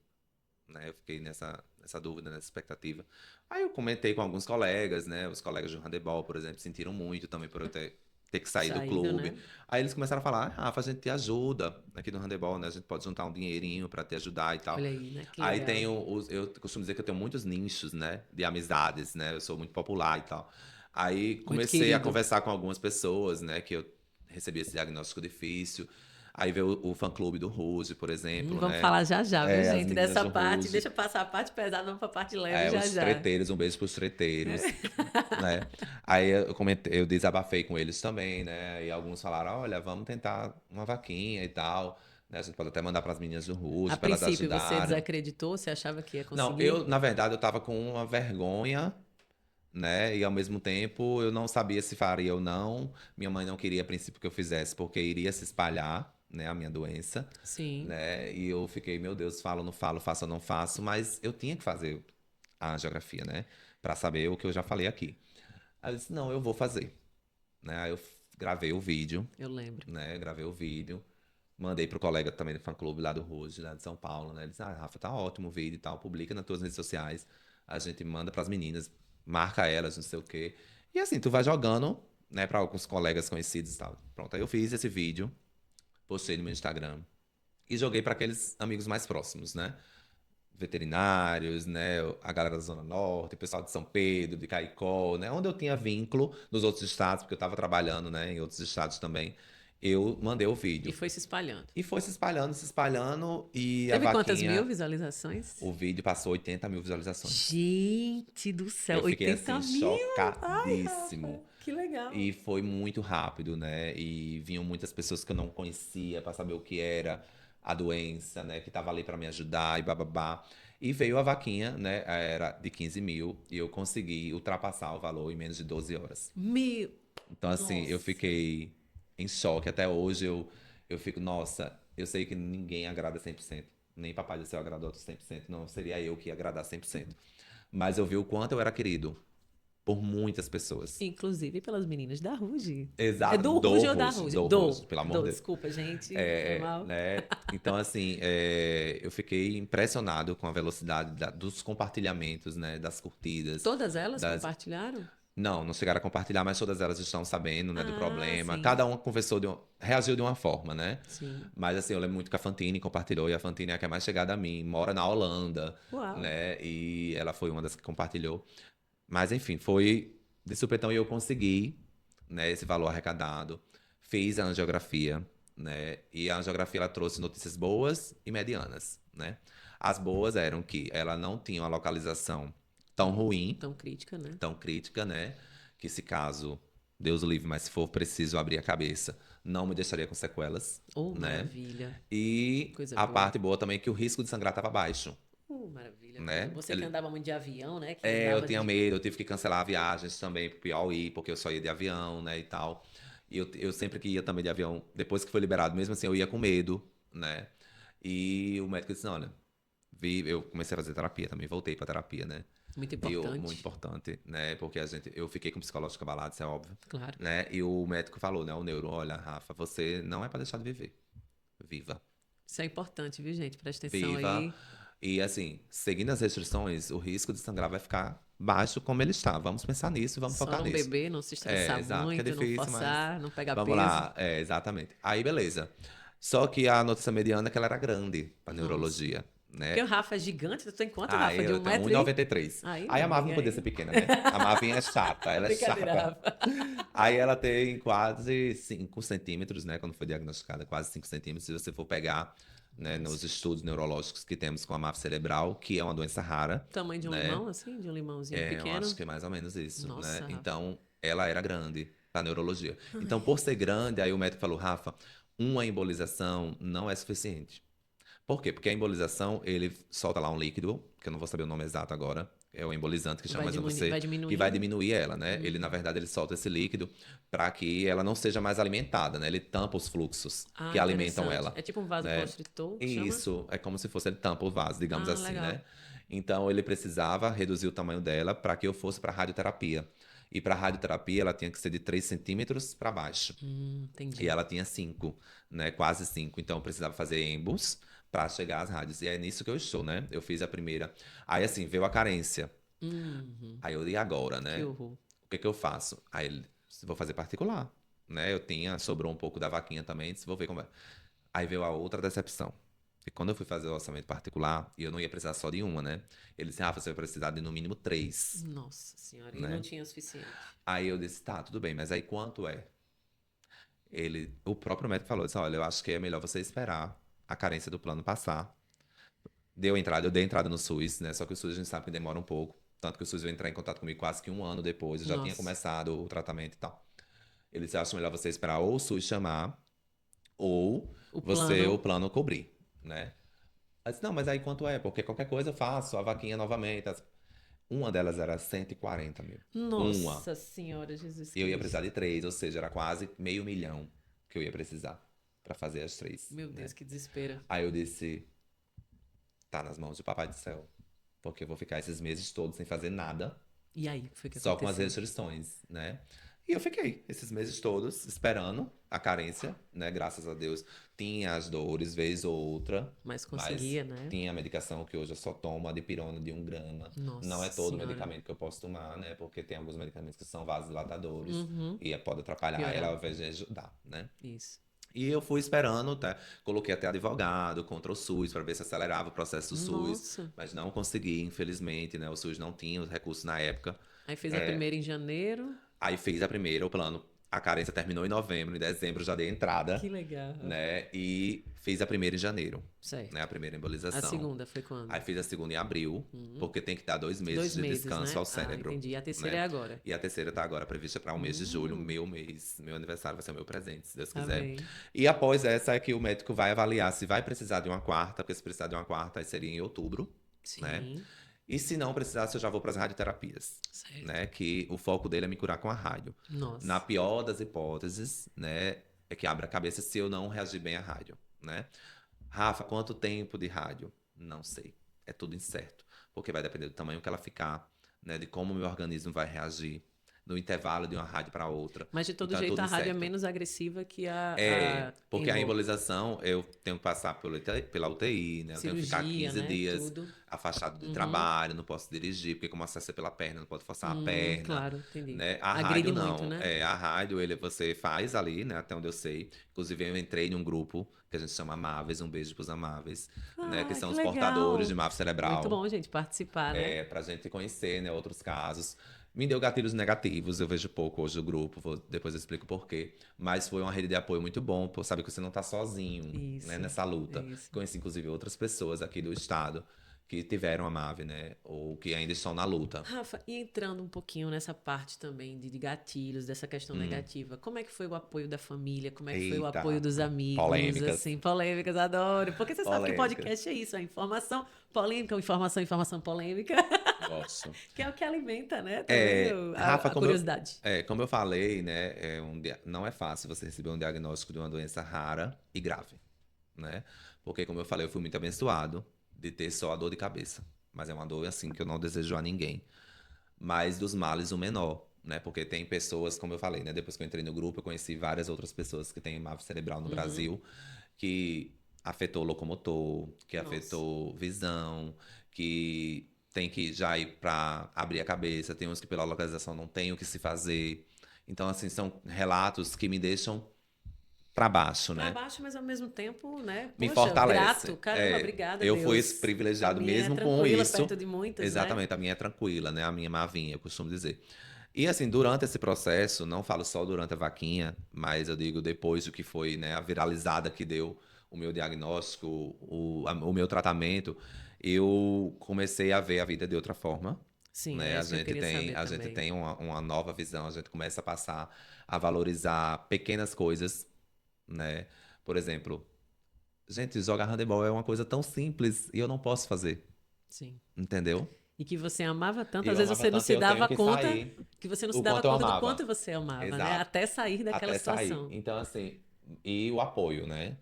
Né? Eu fiquei nessa dúvida, nessa expectativa. Aí eu comentei com alguns colegas, né? Os colegas do handebol, por exemplo, sentiram muito também por eu ter que sair do Saída, né? clube. Aí eles começaram a falar, Rafa, a gente te ajuda aqui no handebol, né? A gente pode juntar um dinheirinho para te ajudar e tal. Olha aí, né? Que Aí legal. tenho, eu costumo dizer que eu tenho muitos nichos, né? De amizades, né? Eu sou muito popular e tal. Aí Muito comecei a querido. conversar com algumas pessoas, né? Que eu recebi esse diagnóstico difícil. Aí veio o fã-clube do Ruge, por exemplo, Vamos né? falar já já, viu, As gente? meninas Dessa do parte. Ruge. Deixa eu passar a parte pesada, vamos pra parte leve já Os já. treteiros, um beijo pros treteiros, né? Aí eu comentei, eu desabafei com eles também, né? E alguns falaram, olha, vamos tentar uma vaquinha e tal, né? A gente pode até mandar para as meninas do A Ruge para elas princípio, você ajudarem. desacreditou? Você achava que ia Não, conseguir? na verdade, eu tava com uma vergonha, né? E ao mesmo tempo eu não sabia se faria ou não. Minha mãe não queria a princípio que eu fizesse porque iria se espalhar, né, a minha doença, Sim. né? E eu fiquei, meu Deus, falo, não falo, faço ou não faço, mas eu tinha que fazer a geografia, né? Pra saber o que eu já falei aqui. Aí eu disse, não, eu vou fazer, né? Aí eu gravei o vídeo, Eu lembro. né? Gravei o vídeo. Mandei pro colega também do fã-clube lá do Ruge, lá de São Paulo, né? Ele disse, Rafa, tá ótimo o vídeo e tal, publica nas tuas redes sociais. A gente manda pras meninas, marca elas, não sei o quê. E assim, tu vai jogando, né, pra alguns colegas conhecidos e tal. Pronto, aí eu fiz esse vídeo, postei no meu Instagram e joguei pra aqueles amigos mais próximos, né? Veterinários, né? A galera da Zona Norte, o pessoal de São Pedro, de Caicó, né? Onde eu tinha vínculo nos outros estados, porque eu estava trabalhando, né, em outros estados também. Eu mandei o E vídeo. foi se espalhando. E foi se espalhando, e a Teve quantas mil vaquinha, visualizações? o vídeo passou 80 mil visualizações. Gente do céu, Eu fiquei 80 assim, mil! Ai, Rafa, chocadíssimo. que legal. E foi muito rápido, né? E vinham muitas pessoas que eu não conhecia para saber o que era a doença, né? Que tava ali para me ajudar e bababá. E veio a vaquinha, né? Era de 15 mil e eu consegui ultrapassar o valor em menos de 12 horas. Meu, Então, assim, eu nossa. fiquei em choque. Até hoje eu fico, nossa, eu sei que ninguém agrada 100%. Nem Papai do Céu agradou 100%. Não seria eu que ia agradar 100%. Mas eu vi o quanto eu era querido por muitas pessoas. Inclusive pelas meninas da Ruge. É Exato, do Ruge ou da Ruge? do Ruge, pelo amor de Deus. Desculpa, gente. Foi mal. Né? Então, assim, eu fiquei impressionado com a velocidade dos compartilhamentos, né? Das curtidas. Todas elas Das... compartilharam? Não, não chegaram a compartilhar, mas todas elas estão sabendo, né, do Ah, problema. sim. Cada uma conversou, reagiu de uma forma, né? Sim. Mas, assim, eu lembro muito que a Fantine compartilhou, e a Fantine é a que é mais chegada a mim, mora na Holanda, Uau. né? E ela foi uma das que compartilhou. Mas, enfim, foi de supetão e eu consegui, né, esse valor arrecadado. Fiz a angiografia, né? E a angiografia ela trouxe notícias boas e medianas, né? As boas eram que ela não tinha uma localização tão ruim, Tão crítica, né? tão crítica, né? Que se caso, Deus o livre, mas se for preciso abrir a cabeça, não me deixaria com sequelas, Oh, né? maravilha. E Coisa a boa. parte boa também é que o risco de sangrar estava baixo, Maravilha. né? Você que andava muito de avião, né? Que Eu andava tinha de. medo, eu tive que cancelar viagens também pro Piauí, porque eu só ia de avião, né, e tal. E eu sempre que ia também de avião, depois que foi liberado, mesmo assim, eu ia com medo, né? E o médico disse, não, olha, eu comecei a fazer terapia também, voltei pra terapia, né? Muito Muito importante. importante, né? Porque eu fiquei com o psicológico abalado, isso é óbvio, Claro. né? E o médico falou, né, o neuro, olha, Rafa, você não é pra deixar de viver. Viva. Isso é importante, viu, gente? Presta atenção Viva. aí. E assim, seguindo as restrições, o risco de sangrar vai ficar baixo como ele está. Vamos pensar nisso e vamos Só focar não nisso. beber, não se estressar Exato, que é muito, não difícil, mas forçar, não pegar vamos peso. lá. Exatamente. Aí, beleza. Só que a notícia mediana é que ela era grande para Nossa. neurologia, né? Porque o Rafa é gigante, tu tem quanto, Ah, Rafa? De eu um tenho metro e... 1,93. Aí, Aí minha a Marvin não amiga, podia ser aí. pequena, né? A Marvin é chata, ela é Brincadeira, chata. Rafa. Aí ela tem quase 5 centímetros, né? Quando foi diagnosticada, quase 5 centímetros. Se você for pegar, né, nos estudos neurológicos que temos com a MAF cerebral, que é uma doença rara, Tamanho de um né? limão, assim? De um limãozinho Eu pequeno? acho que é mais ou menos isso, né? Nossa, Rafa. Então, ela era grande para neurologia. Então, por ser grande, aí o médico falou, Rafa, uma embolização não é suficiente. Por quê? Porque a embolização, ele solta lá um líquido, que eu não vou saber o nome exato agora, é o embolizante que chama, mas Vai que vai diminuindo? diminuir ela, né? Ele, na verdade, ele solta esse líquido para que ela não seja mais alimentada, né? Ele tampa os fluxos Ah, que alimentam interessante. ela, É tipo um né? vasoconstritor, que E chama? isso é como se fosse ele tampa o vaso, digamos Ah, assim, legal. né? Então, ele precisava reduzir o tamanho dela para que eu fosse para radioterapia. E para radioterapia, ela tinha que ser de 3 centímetros para baixo. E Entendi. ela tinha 5, né? Quase 5. Então eu precisava fazer embos para chegar às rádios. E é nisso que eu estou, né? Eu fiz a primeira. Aí assim, veio a carência. Uhum. Aí eu e agora, Que né? horror. O que que eu faço? Aí ele, vou fazer particular, né? Sobrou um pouco da vaquinha também, disse, vou ver como é. Aí veio a outra decepção. E quando eu fui fazer o orçamento particular, e eu não ia precisar só de uma, né? Ele disse, Rafa, você vai precisar de no mínimo 3, Nossa senhora, e não né? tinha o suficiente. Aí eu disse, tá, tudo bem, mas aí quanto é? O próprio médico falou, disse, olha, eu acho que é melhor você esperar a carência do plano passar. Eu dei entrada no SUS, né? Só que o SUS a gente sabe que demora um pouco. Tanto que o SUS veio entrar em contato comigo quase que um ano depois, eu já tinha Nossa. começado o tratamento e tal. Ele disse, acho melhor você esperar ou o SUS chamar, ou O o plano. plano cobrir, né? Eu disse, não, mas aí quanto é? Porque qualquer coisa eu faço, a vaquinha novamente. Uma delas era 140 mil. Uma. Nossa Senhora Jesus E eu ia precisar Cristo. de 3, ou seja, era quase meio milhão que eu ia precisar para fazer as 3, Meu né? Deus, que desespero. Aí eu disse, tá nas mãos do Papai do Céu. Porque eu vou ficar esses meses todos sem fazer nada, E aí, foi o que só com as aconteceu? restrições, né? E eu fiquei esses meses todos esperando a carência, né? Graças a Deus. Tinha as dores, vez ou outra, Mas mas conseguia, né? tinha a medicação que hoje eu só tomo, a dipirona de 1 grama. Não é Nossa todo Senhora. medicamento que eu posso tomar, né? Porque tem alguns medicamentos que são vasodilatadores Uhum. e pode atrapalhar ela Piorar. ao invés de ajudar, né? Isso. E eu fui esperando, tá? Coloquei até advogado contra o SUS para ver se acelerava o processo do SUS, Nossa. mas não consegui, infelizmente, né? O SUS não tinha os recursos na época. Aí fez a primeira em janeiro. Aí fiz a primeira, o plano. A carência terminou em novembro, em dezembro já dei Que entrada, legal. né? E fiz a primeira em janeiro, né? Certo. A primeira A embolização. segunda foi quando? Aí fiz a segunda em abril, porque tem que dar 2 meses Dois de meses, descanso né? ao Ah, cérebro, entendi. A terceira é né? agora. E a terceira tá agora prevista para o mês de julho, meu mês, meu aniversário vai ser o meu presente, se Deus quiser. Amém. E após essa é que o médico vai avaliar se vai precisar de uma quarta, porque se precisar de uma quarta, aí seria em outubro, né? Sim. E se não precisasse, eu já vou para as radioterapias, Certo. né? Que o foco dele é me curar com a rádio. Na Nossa. pior das hipóteses, né? É que abre a cabeça se eu não reagir bem à rádio, né? Rafa, quanto tempo de rádio? Não sei. É tudo incerto. Porque vai depender do tamanho que ela ficar, né? De como o meu organismo vai reagir no intervalo de uma rádio para outra. Mas de todo Então é jeito tudo a rádio é incerto. menos agressiva que É, a porque a embolização eu tenho que passar pela UTI, né? Eu tenho que ficar cirurgia, 15 né? dias Tudo. afastado de trabalho, não posso dirigir, porque como acesso é pela perna, não pode forçar a perna, Claro, entendi. né? A Agride rádio muito, não. né? É, a rádio você faz ali, né? Até onde eu sei. Inclusive eu entrei num grupo que a gente chama Amáveis, um beijo pros Amáveis, né? Que Ah, são que os portadores legal. de MAV Muito cerebral, bom, gente, participar, né? pra gente conhecer, né, outros casos. Me deu gatilhos negativos, eu vejo pouco hoje do grupo, depois eu explico por quê. Mas foi uma rede de apoio muito bom, por saber que você não está sozinho, né, Isso, nessa luta. isso. Conheci, inclusive, outras pessoas aqui do estado que tiveram a MAVE, né, ou que ainda estão na luta. Rafa, e entrando um pouquinho nessa parte também de gatilhos, dessa questão negativa, como é que foi o apoio da família? Como é que foi o apoio Eita, dos amigos? polêmicas, Assim, polêmicas, adoro. Porque você sabe que polêmicas. podcast é isso, é informação polêmica, informação polêmica, Gosto. que é o que alimenta, né? Também Rafa, a curiosidade. como eu falei, né, não é fácil você receber um diagnóstico de uma doença rara e grave, né? Porque, como eu falei, eu fui muito abençoado de ter só a dor de cabeça. Mas é uma dor, assim, que eu não desejo a ninguém. Mas dos males o menor, né? Porque tem pessoas, como eu falei, né? Depois que eu entrei no grupo, eu conheci várias outras pessoas que têm MAV cerebral no Brasil, que afetou locomotor, que Nossa. afetou visão, que tem que já ir para abrir a cabeça, tem uns que pela localização não tem o que se fazer. Então, assim, são relatos que me deixam para baixo, Pra né? baixo, mas ao mesmo tempo, né? Me Poxa, fortalece. grato. Caramba, obrigada, Eu fui Deus. A privilegiado minha é mesmo com tranquila isso. perto de muitas, né? Exatamente, a minha é tranquila, né? A minha é mavinha, eu costumo dizer. E assim, durante esse processo, não falo só durante a vaquinha, mas eu digo depois do que foi, né, a viralizada que deu o meu diagnóstico, o meu tratamento, eu comecei a ver a vida de outra forma, Sim, né? é isso que eu queria saber A gente também. tem uma nova visão, a gente começa a passar a valorizar pequenas coisas, né? Por exemplo, gente, jogar handebol é uma coisa tão simples e eu não posso fazer, Sim. entendeu? E que você amava E tanto, às eu vezes amava você não tanto que se eu tenho dava que conta, sair que você não se o dava quanto eu conta do amava. quanto você amava, né? Exato. Até sair daquela Até sair. situação. Então, assim, e o apoio, né?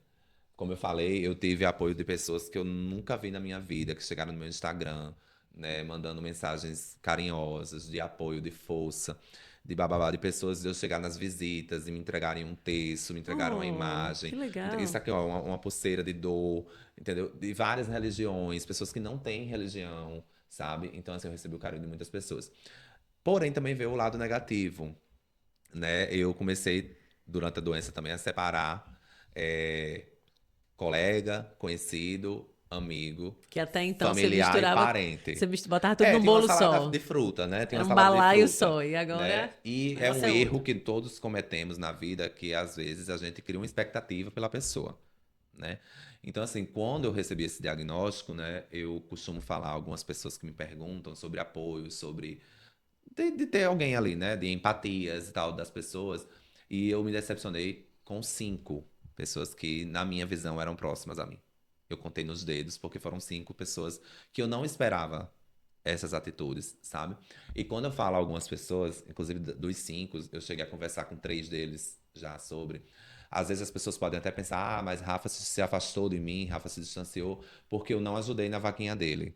Como eu falei, eu tive apoio de pessoas que eu nunca vi na minha vida, que chegaram no meu Instagram, né, mandando mensagens carinhosas, de apoio, de força, de bababá, de pessoas de eu chegar nas visitas e me entregarem um texto, me entregaram uma Oh, que imagem. Isso legal. aqui, ó, uma pulseira de dor, entendeu? De várias religiões, pessoas que não têm religião, sabe? Então, assim, eu recebi o carinho de muitas pessoas. Porém, também veio o lado negativo, né? Eu comecei, durante a doença também, a separar é, colega, conhecido, amigo, Que até então familiar e parente. botava tudo num Tinha uma bolo salada só. de fruta, né? Tinha Era uma um salada de balaio fruta, só. E agora né? E o é negócio um é erro outro. que todos cometemos na vida, que às vezes a gente cria uma expectativa pela pessoa, né? Então, assim, quando eu recebi esse diagnóstico, né, eu costumo falar a algumas pessoas que me perguntam sobre apoio, sobre de ter alguém ali, né? De empatias e tal das pessoas. E eu me decepcionei com 5 pessoas que, na minha visão, eram próximas a mim. Eu contei nos dedos, porque foram 5 pessoas que eu não esperava essas atitudes, sabe? E quando eu falo a algumas pessoas, inclusive dos 5, eu cheguei a conversar com 3 deles já sobre. Às vezes as pessoas podem até pensar, mas Rafa se afastou de mim, Rafa se distanciou, porque eu não ajudei na vaquinha dele.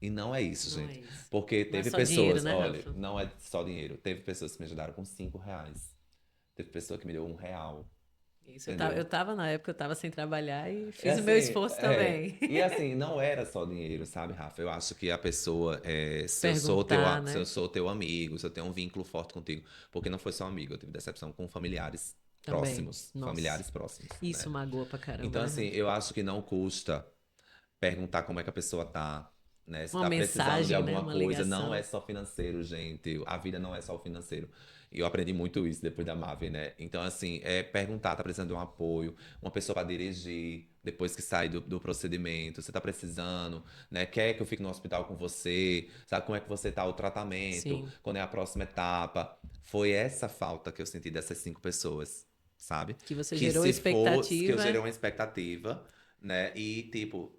E não é isso, Não é gente. isso. Porque Não é teve só dinheiro, pessoas, né, olha, Rafa? não é só dinheiro. Teve pessoas que me ajudaram com R$ 5. Teve pessoa que me deu R$ 1, Isso, entendeu? eu tava na época, eu tava sem trabalhar e É fiz o meu assim, esforço também. e assim, não era só dinheiro, sabe, Rafa? Eu acho que a pessoa, Perguntar, se eu né? sou teu amigo, se eu tenho um vínculo forte contigo, porque não foi só amigo, eu tive decepção com familiares Também. Nossa, familiares próximos, isso né? magoa pra caramba, Então, né, assim, Rafa? eu acho que não custa perguntar como é que a pessoa tá, né? Se Uma tá precisando de mensagem, né? alguma Uma coisa, não é ligação. só financeiro, gente. A vida não é só o financeiro. E eu aprendi muito isso depois da Maven, né? Então, assim, é perguntar, tá precisando de um apoio, uma pessoa para dirigir depois que sai do procedimento, você tá precisando, né? Quer que eu fique no hospital com você? Sabe como é que você tá o tratamento? Sim. Quando é a próxima etapa? Foi essa falta que eu senti dessas 5 pessoas, sabe? Que você Que gerou se fosse, que eu gerei expectativa. uma expectativa, né? E, tipo,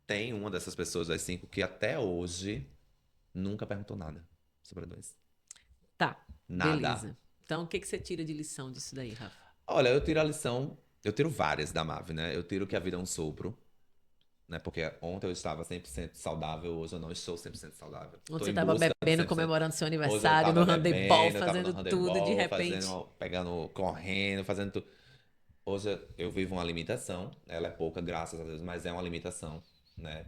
tem uma dessas pessoas das 5 que até hoje nunca perguntou nada sobre a doença. Tá, Nada. beleza. Então, o que que você tira de lição disso daí, Rafa? Olha, eu tiro a lição, eu tiro várias da MAV, né? Eu tiro que a vida é um sopro, né? Porque ontem eu estava 100% saudável, hoje eu não estou 100% saudável. Onde Estou você em estava busca de bebendo, 100%. comemorando seu Hoje eu aniversário, no estava handebol, bebendo, eu estava no fazendo tudo de handebol, repente. pegando, correndo, fazendo tudo. Hoje eu vivo uma limitação, ela é pouca, graças a Deus, mas é uma limitação, né?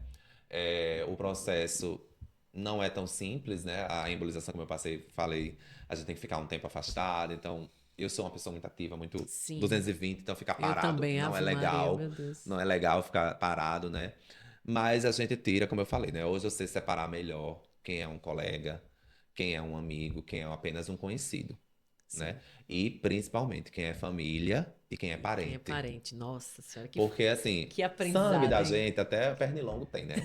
O processo não é tão simples, né? A embolização, como eu falei, a gente tem que ficar um tempo afastado, então eu sou uma pessoa muito ativa, muito Sim, 220, então ficar eu parado também, não é Ave Maria, legal, meu Deus. não é legal ficar parado, né? Mas a gente tira, como eu falei, né? Hoje eu sei separar melhor quem é um colega, quem é um amigo, quem é apenas um conhecido, né? Sim. E principalmente quem é família e quem é E quem é parente. parente? Nossa senhora, Porque, assim, que sangue aprendizado, da hein? gente, até pernilongo tem, né?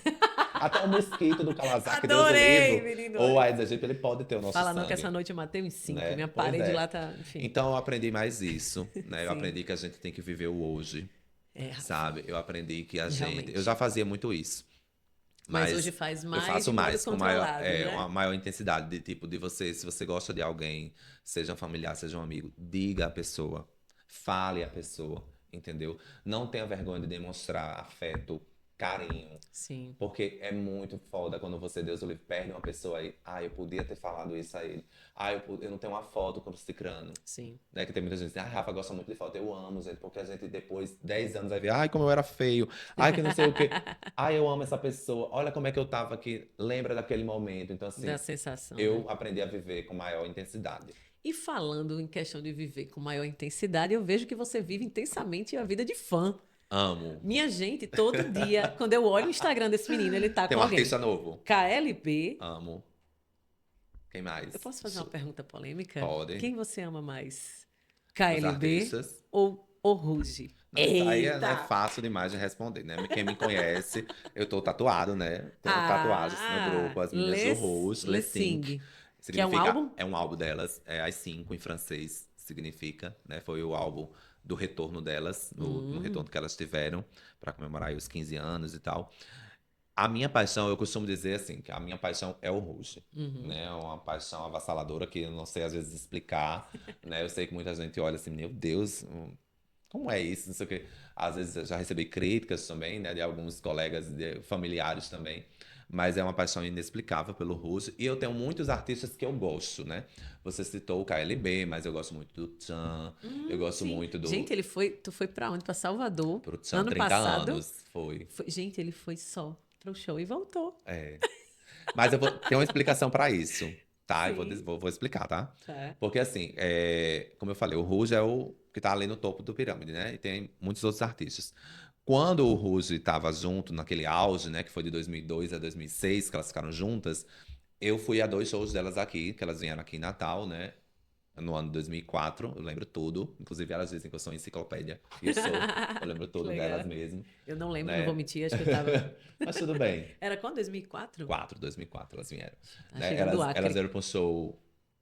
Até o mosquito do Kawasaki, Deus o Adorei, livro, menino. ou a Aedes aegypti, ele pode ter o nosso Fala não que essa sangue, noite eu matei uns 5. né? Minha Pois parede lá é. tá, enfim. Então eu aprendi mais isso, né? Eu Sim. aprendi que a gente tem que viver o hoje, É, Rafa, sabe? Eu aprendi que a gente. Eu realmente. já fazia muito isso, Mas hoje mas faz eu mais faço de modo mais, com maior, controlado, né? uma maior intensidade, de tipo, de você, se você gosta de alguém, seja um familiar, seja um amigo, diga à pessoa, fale à pessoa, entendeu? Não tenha vergonha de demonstrar afeto, carinho, Sim, porque é muito foda quando você, Deus o livre, perde uma pessoa aí. Ah, eu podia ter falado isso a ele. Ah, eu não tenho uma foto com o cicrano. sim. Né, que tem muita gente que diz, ah, Rafa gosta muito de foto. Eu amo, gente, porque a gente depois, 10 anos, vai ver, ai, como eu era feio. Ai, que não sei o quê. Ai, eu amo essa pessoa. Olha como é que eu tava aqui. Lembra daquele momento. Então, Da assim, sensação, né? eu aprendi a viver com maior intensidade. E falando em questão de viver com maior intensidade, eu vejo que você vive intensamente a vida de fã. Amo. Minha gente, todo dia, quando eu olho o Instagram desse menino, ele tá Tem com um alguém. artista novo. KLB. Amo. Quem Eu mais? posso fazer uma pergunta polêmica? Pode. Quem você ama mais? Dos KLB artistas. ou Ruge? Não, isso aí é Eita! fácil demais de responder, né? Quem me conhece, eu tô tatuado, né? Tenho tatuagens no grupo, as meninas do Rouge, Les Cinq. Sing, que é um Significa, álbum? é um álbum delas, é as 5 em francês, significa, né? Foi o álbum do retorno delas, no retorno que elas tiveram, para comemorar aí os 15 anos e tal. A minha paixão, eu costumo dizer assim, que a minha paixão é o Rouge, Uhum. né? É uma paixão avassaladora que eu não sei às vezes explicar, né? Eu sei que muita gente olha assim, meu Deus, como é isso? Não sei o quê. Às vezes eu já recebi críticas também, né, de alguns colegas, de familiares também. Mas é uma paixão inexplicável pelo russo. E eu tenho muitos artistas que eu gosto, né? Você citou o KLB, mas eu gosto muito do Tchan. Eu gosto Sim. muito do. Gente, tu foi pra onde? Pra Salvador. Pro Tchan, Ano 30 passado. anos, foi. Gente, ele foi só pro show e voltou. É. Mas eu vou ter uma explicação para isso, tá? Eu Sim. vou explicar, tá? Tá. Porque assim, como eu falei, o Ruge é o que tá ali no topo do pirâmide, né? E tem muitos outros artistas. Quando o Ruge estava junto naquele auge, né, que foi de 2002 a 2006, que elas ficaram juntas, eu fui a 2 shows delas aqui, que elas vieram aqui em Natal, né? No ano de 2004, eu lembro tudo. Inclusive, elas dizem que eu sou enciclopédia. E eu sou. Eu lembro Que tudo delas legal. mesmo, Eu não lembro, não vou né? mentir, acho que eu tava. Mas tudo bem. Era quando? 2004? 2004 elas vieram. Tá Né? chegando o Elas Acre. vieram para um show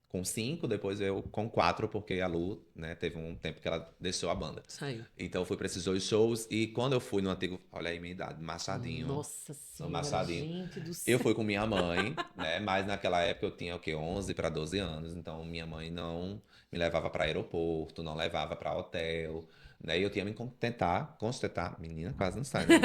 com 5, depois eu com 4, porque a Lu, né, teve um tempo que ela deixou a banda. Saiu. Então eu fui para esses 2 shows e quando eu fui no antigo, olha aí minha idade, Machadinho, Nossa no senhora, Machadinho, gente do eu céu. fui com minha mãe, né, mas naquela época eu tinha o quê? 11 para 12 anos, então minha mãe não me levava para aeroporto, não levava para hotel, né? E eu tinha que me contentar, menina, quase não sai, né?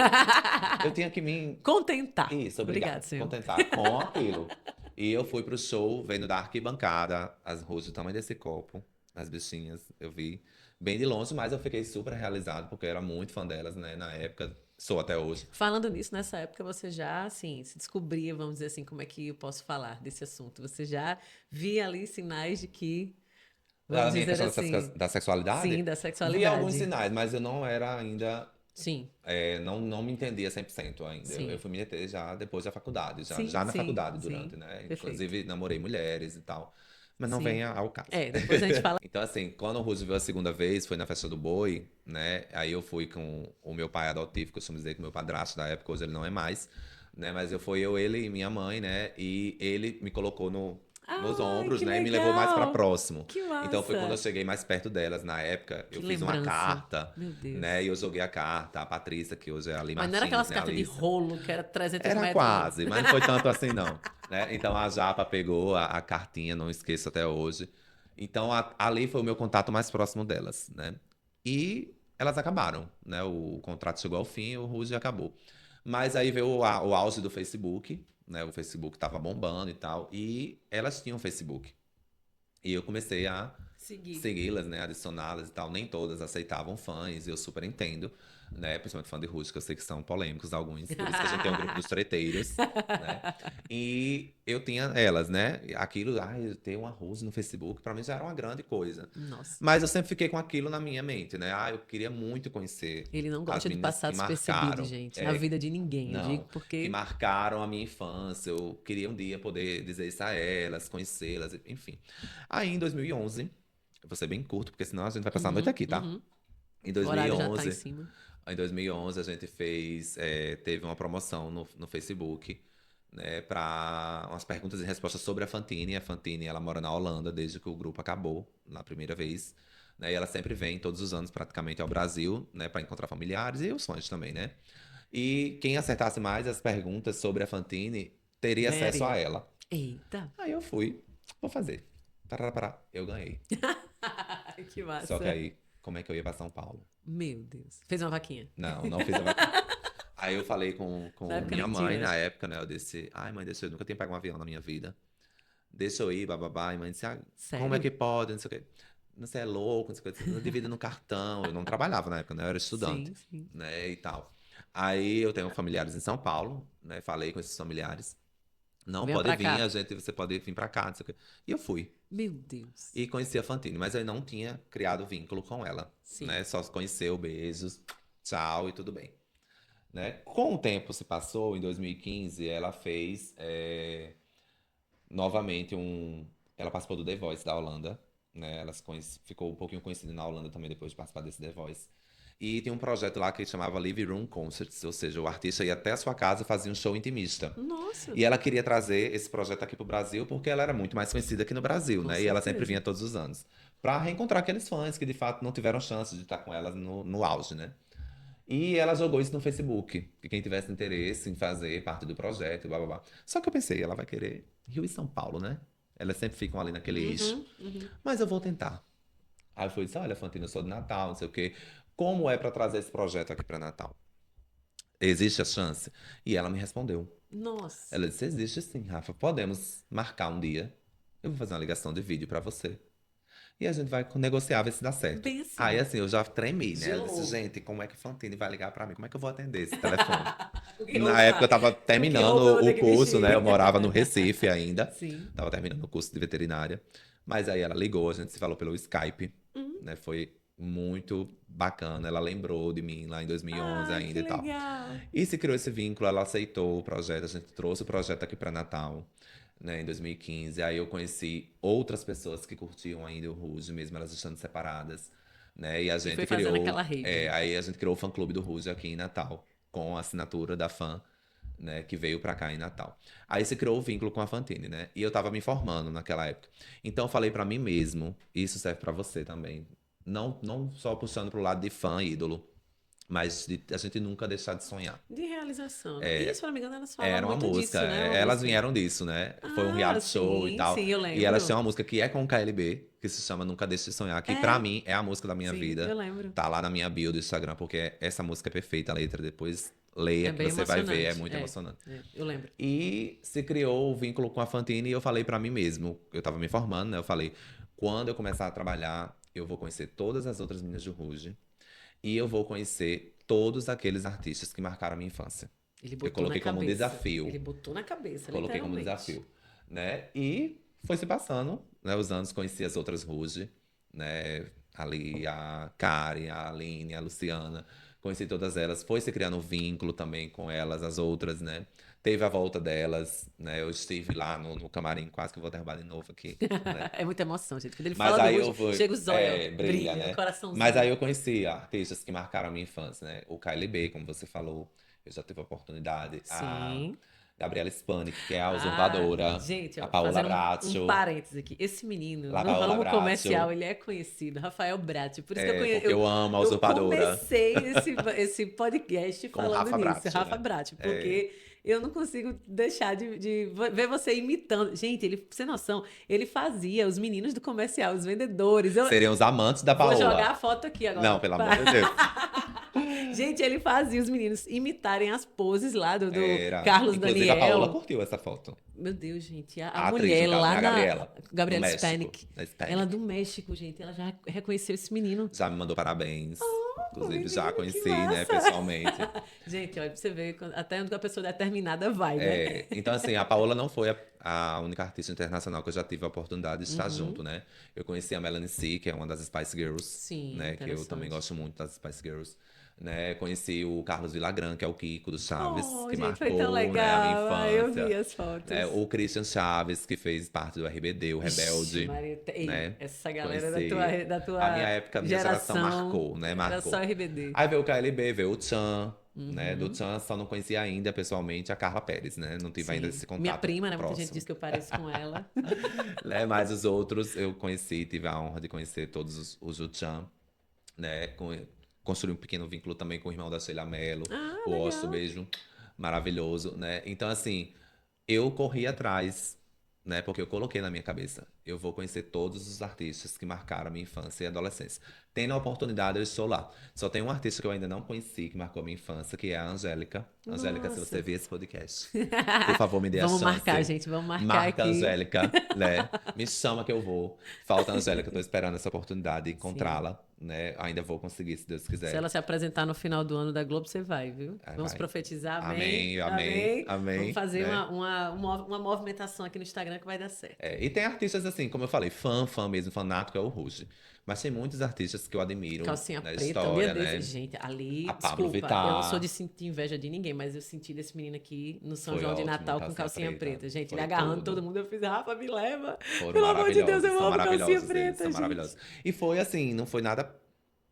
Eu tinha que me Contentar. Isso, Obrigado, obrigado. senhor. Contentar com aquilo. E eu fui pro show, vendo da arquibancada, as ruas do tamanho desse copo, as bichinhas, eu vi bem de longe, mas eu fiquei super realizado, porque eu era muito fã delas, né, na época, sou até hoje. Falando nisso, nessa época você já, assim, se descobria, vamos dizer assim, como é que eu posso falar desse assunto? Você já via ali sinais de que, A vamos minha dizer questão assim, da sexualidade, sim, da vi alguns sexualidade. sinais, mas eu não era ainda, Sim, não me entendia 100% ainda. Eu sim, fui me meter já depois da faculdade, sim, já na sim, faculdade, durante, sim, né? perfeito. Inclusive, namorei mulheres e tal. Mas não Sim. vem ao caso. É, depois a gente fala. Então, assim, quando o Russo veio a segunda vez, foi na festa do boi, né? Aí eu fui com o meu pai adotivo, que eu costumo dizer que meu padrasto da época, hoje ele não é mais, né? Mas ele e minha mãe, né? E ele me colocou nos Ai, ombros, que né? E me levou mais para legal! próximo. Que Então foi quando eu massa! cheguei mais perto delas. Na época, Que eu fiz uma lembrança. carta, Meu né? E Deus. eu joguei a carta, a Patrícia, que hoje é a Ali Mas não era Martins, aquelas né? A cartas de Alissa. rolo que era 300 Era metros, não. quase, mas não foi tanto assim, não. Né? Então a Japa pegou a cartinha, não esqueço até hoje. Então ali foi o meu contato mais próximo delas, né? E elas acabaram, né? O contrato chegou ao fim, o Ruge acabou. Mas aí veio o auge do Facebook, né? O Facebook tava bombando e tal, e elas tinham Facebook. E eu comecei a Seguir. segui-las, né, adicioná-las e tal. Nem todas aceitavam fãs, eu super entendo, né, principalmente fã de Ruge, que eu sei que são polêmicos alguns, por isso que a gente tem um grupo dos treteiros, né. E eu tinha elas, né, aquilo, ter uma Ruge no Facebook, pra mim já era uma grande coisa. Nossa. Mas eu sempre fiquei com aquilo na minha mente, né, eu queria muito conhecer Ele não as gosta de meninas passar que despercebido, marcaram, gente, na vida de ninguém. Eu digo não, que porque. marcaram a minha infância, eu queria um dia poder dizer isso a elas, conhecê-las, enfim. Aí em 2011, eu vou ser bem curto, porque senão a gente vai passar a noite Uhum, aqui, tá? uhum. Em O horário já tá em 2011, cima. em 2011 a gente teve uma promoção no Facebook, né, para umas perguntas e respostas sobre a Fantine. A Fantine, ela mora na Holanda desde que o grupo acabou, na primeira vez, né, e ela sempre vem todos os anos praticamente ao Brasil, né, para encontrar familiares e os fãs também, né? E quem acertasse mais as perguntas sobre a Fantine teria acesso a Ganharia. ela. Eita. Aí eu fui, vou fazer. Pará, eu ganhei. Que Só que massa. aí, como é que eu ia pra São Paulo? Meu Deus. Fez uma vaquinha. Não fiz a vaquinha. Aí eu falei Na com época minha nem mãe tinha. na época, né? Eu disse, ai mãe, eu nunca tinha pago um avião na minha vida. Deixa eu ir, bababá. E mãe disse, como é Sério? que pode? Não sei o quê. Você é louco, não sei o quê. Não divide no cartão. Eu não trabalhava na época, né? Eu era estudante, Sim, sim. né? E tal. Aí eu tenho familiares em São Paulo, né? Falei com esses familiares. Não, Venha pode pra vir, cá. você pode vir pra cá, não sei o quê. E eu fui. Meu Deus. E conheci a Fantine, mas eu não tinha criado vínculo com ela, Sim. né? Só conheceu, beijos, tchau e tudo bem, né? Com o tempo se passou, em 2015, ela fez novamente Ela participou do The Voice da Holanda, né? Ficou um pouquinho conhecida na Holanda também depois de participar desse The Voice. E tem um projeto lá que chamava Living Room Concerts, ou seja, o artista ia até a sua casa e fazia um show intimista. Nossa, E ela queria trazer esse projeto aqui pro Brasil porque ela era muito mais conhecida aqui no Brasil, com né? E ela sempre certeza. vinha todos os anos. Pra reencontrar aqueles fãs que de fato não tiveram chance de estar com ela no auge, né? E ela jogou isso no Facebook, que quem tivesse interesse em fazer parte do projeto, blá blá blá. Só que eu pensei, ela vai querer Rio e São Paulo, né? Elas sempre ficam ali naquele eixo. Uhum, uhum. Mas eu vou tentar. Aí eu fui disse, olha, Fantino, eu sou de Natal, não sei o quê. Como é pra trazer esse projeto aqui pra Natal? Existe a chance? E ela me respondeu. Nossa. Ela disse: existe sim, Rafa. Podemos marcar um dia. Eu vou fazer uma ligação de vídeo pra você. E a gente vai negociar, ver se dá certo. Bem Aí, assim. assim, eu já tremi, né? Eu disse: Gelou. gente, como é que Fantine vai ligar pra mim? Como é que eu vou atender esse telefone? Na época, eu Opa, tava com que terminando roupa eu vou o ter que curso, né? Eu vestir? morava no Recife ainda. Sim. Tava terminando o curso de veterinária. Mas aí ela ligou, a gente se falou pelo Skype, Hum. né? Foi muito bacana. Ela lembrou de mim lá em 2011 Ai, ainda que e tal. legal. E se criou esse vínculo, ela aceitou o projeto, a gente trouxe o projeto aqui para Natal, né, em 2015. Aí eu conheci outras pessoas que curtiam ainda o Ruge, mesmo elas estando separadas, né? E a E foi gente fazendo aquela criou, rede. aí a gente criou o fã-clube do Ruge aqui em Natal, com a assinatura da fã, né, que veio para cá em Natal. Aí se criou o vínculo com a Fantine, né? E eu tava me formando naquela época. Então eu falei para mim mesmo, e isso serve para você também. Não só puxando pro lado de fã, ídolo. mas a gente nunca deixar de sonhar. De realização, né? Isso, se não me engano, elas falam Era uma muito música, disso, né? Uma elas música. vieram disso, né? Foi um reality show e Sim, tal. sim, eu E elas têm lembro. uma música que é com o KLB, que se chama Nunca Deixe de Sonhar, que pra É, mim é a música da minha sim, vida. eu lembro. Tá lá na minha bio do Instagram, porque essa música é perfeita, a letra. Depois leia É que bem você vai ver, é emocionante. muito emocionante. Eu lembro. E se criou o vínculo com a Fantine e eu falei pra mim mesmo, eu tava me formando, né? Eu falei, quando eu começar a trabalhar, eu vou conhecer todas as outras meninas do Ruge e eu vou conhecer todos aqueles artistas que marcaram a minha infância. Ele Eu botou na coloquei como um cabeça. desafio. Ele botou na cabeça, Coloquei como literalmente. desafio, né? E foi se passando, né? Os anos, conheci as outras Ruge, né? Ali a Karen, a Aline, a Luciana, conheci todas elas. Foi se criando um vínculo também com elas, as outras, né? Teve a volta delas, né? Eu estive lá no camarim, quase que eu vou derrubar de novo aqui, né? É muita emoção, gente. Quando ele Mas fala do aí Ruge, eu fui, chega os olhos, ó, brilha, brilha, o né? Mas coraçãozinho. aí eu conheci artistas que marcaram a minha infância, né? O KLB, como você falou, eu já tive a oportunidade. A Sim. Gabriela Spanik, que é a Ah, usurpadora. gente, A ó, Paola fazendo um Bracho. parênteses aqui. Esse menino, La no Paola ramo comercial, Bracho. ele é conhecido, Rafael Bratti. Por isso que É, porque eu amo a eu usurpadora comecei esse podcast com falando Rafa nisso, Bracho, Rafa né? Bratti, É, porque eu não consigo deixar de ver você imitando. Gente, ele, sem noção, ele fazia os meninos do comercial, os vendedores. Eu seriam os amantes da vou jogar a Paola. foto aqui Não, agora. pelo amor de Deus. Gente, ele fazia os meninos imitarem as poses lá do Era. Carlos Inclusive, a Paola Daniel. curtiu essa foto. Meu Deus, gente, a A atriz, mulher no caso, lá né? A na Gabriela. Do Gabriela México. Spanik, Da ela Hispanic. do México, gente, ela já reconheceu esse menino. Já me mandou parabéns. Oh, Inclusive, já menino, que conheci, né, massa! pessoalmente. Gente, olha pra você ver até onde a pessoa determinada vai, né? É, então, assim, a Paola não foi a única artista internacional que eu já tive a oportunidade de estar junto, né? Eu conheci a Melanie C, que é uma das Spice Girls, Sim, né? Que eu também interessante. gosto muito das Spice Girls. Né? Conheci o Carlos Villagrán, que é o Kiko do Chaves, Oh, que gente, foi tão marcou, né, a minha legal. Ai, eu vi infância. as Né? fotos. O Christian Chaves, que fez parte do RBD, o Ixi, Rebelde, Maria, ei, né? essa galera Conheci. da A minha tua época, a minha geração geração marcou, né? era só Marcou. RBD. Aí veio o KLB, veio o Tchan, né? Do Tchan só não conhecia ainda pessoalmente a Carla Pérez, né? Não tive ainda Sim. esse Minha contato prima, né? Muita gente próximo. diz que eu pareço com ela. Né? Mas os outros eu conheci, tive a honra de conhecer todos os do Tchan, né? Construí um pequeno vínculo também com o irmão da Sheila Mello, Ah, o Osso, legal. beijo maravilhoso, né? Então, assim, eu corri atrás, né? Porque eu coloquei na minha cabeça, eu vou conhecer todos os artistas que marcaram a minha infância e adolescência. Tendo a oportunidade, eu estou lá. Só tem um artista que eu ainda não conheci, que marcou a minha infância, que é a Angélica. Angélica, se você Nossa. ver esse podcast, por favor, me dê a Vamos marcar, chance. gente. Vamos marcar Marca a aqui. Angélica, né? Me chama que eu vou. Falta a Angélica, eu tô esperando essa oportunidade de Sim. encontrá-la, né? Ainda vou conseguir, se Deus Se quiser. ela se apresentar no final do ano da Globo, você vai, viu? Aí Vamos vai. profetizar, amém? Amém, amém, Amém? Vamos amém, fazer né? uma movimentação aqui no Instagram que vai dar certo. É, e tem artistas assim, como eu falei, fã mesmo, fanático é o Ruge. Mas tem muitos artistas que eu admiro Calcinha na preta, um dia história, desse, né? gente, ali, A Pablo desculpa, eu não sou de Vittar sentir inveja de ninguém, mas eu senti desse menino aqui no São foi João de ótimo, Natal com calcinha preta. Gente, ele Foi agarrando tudo. todo mundo, eu fiz, Rafa, me leva. Foram Pelo amor de Deus, maravilhosos, eu são amo calcinha maravilhosos eles, preta, são gente. maravilhosos. E foi assim, não foi nada Muito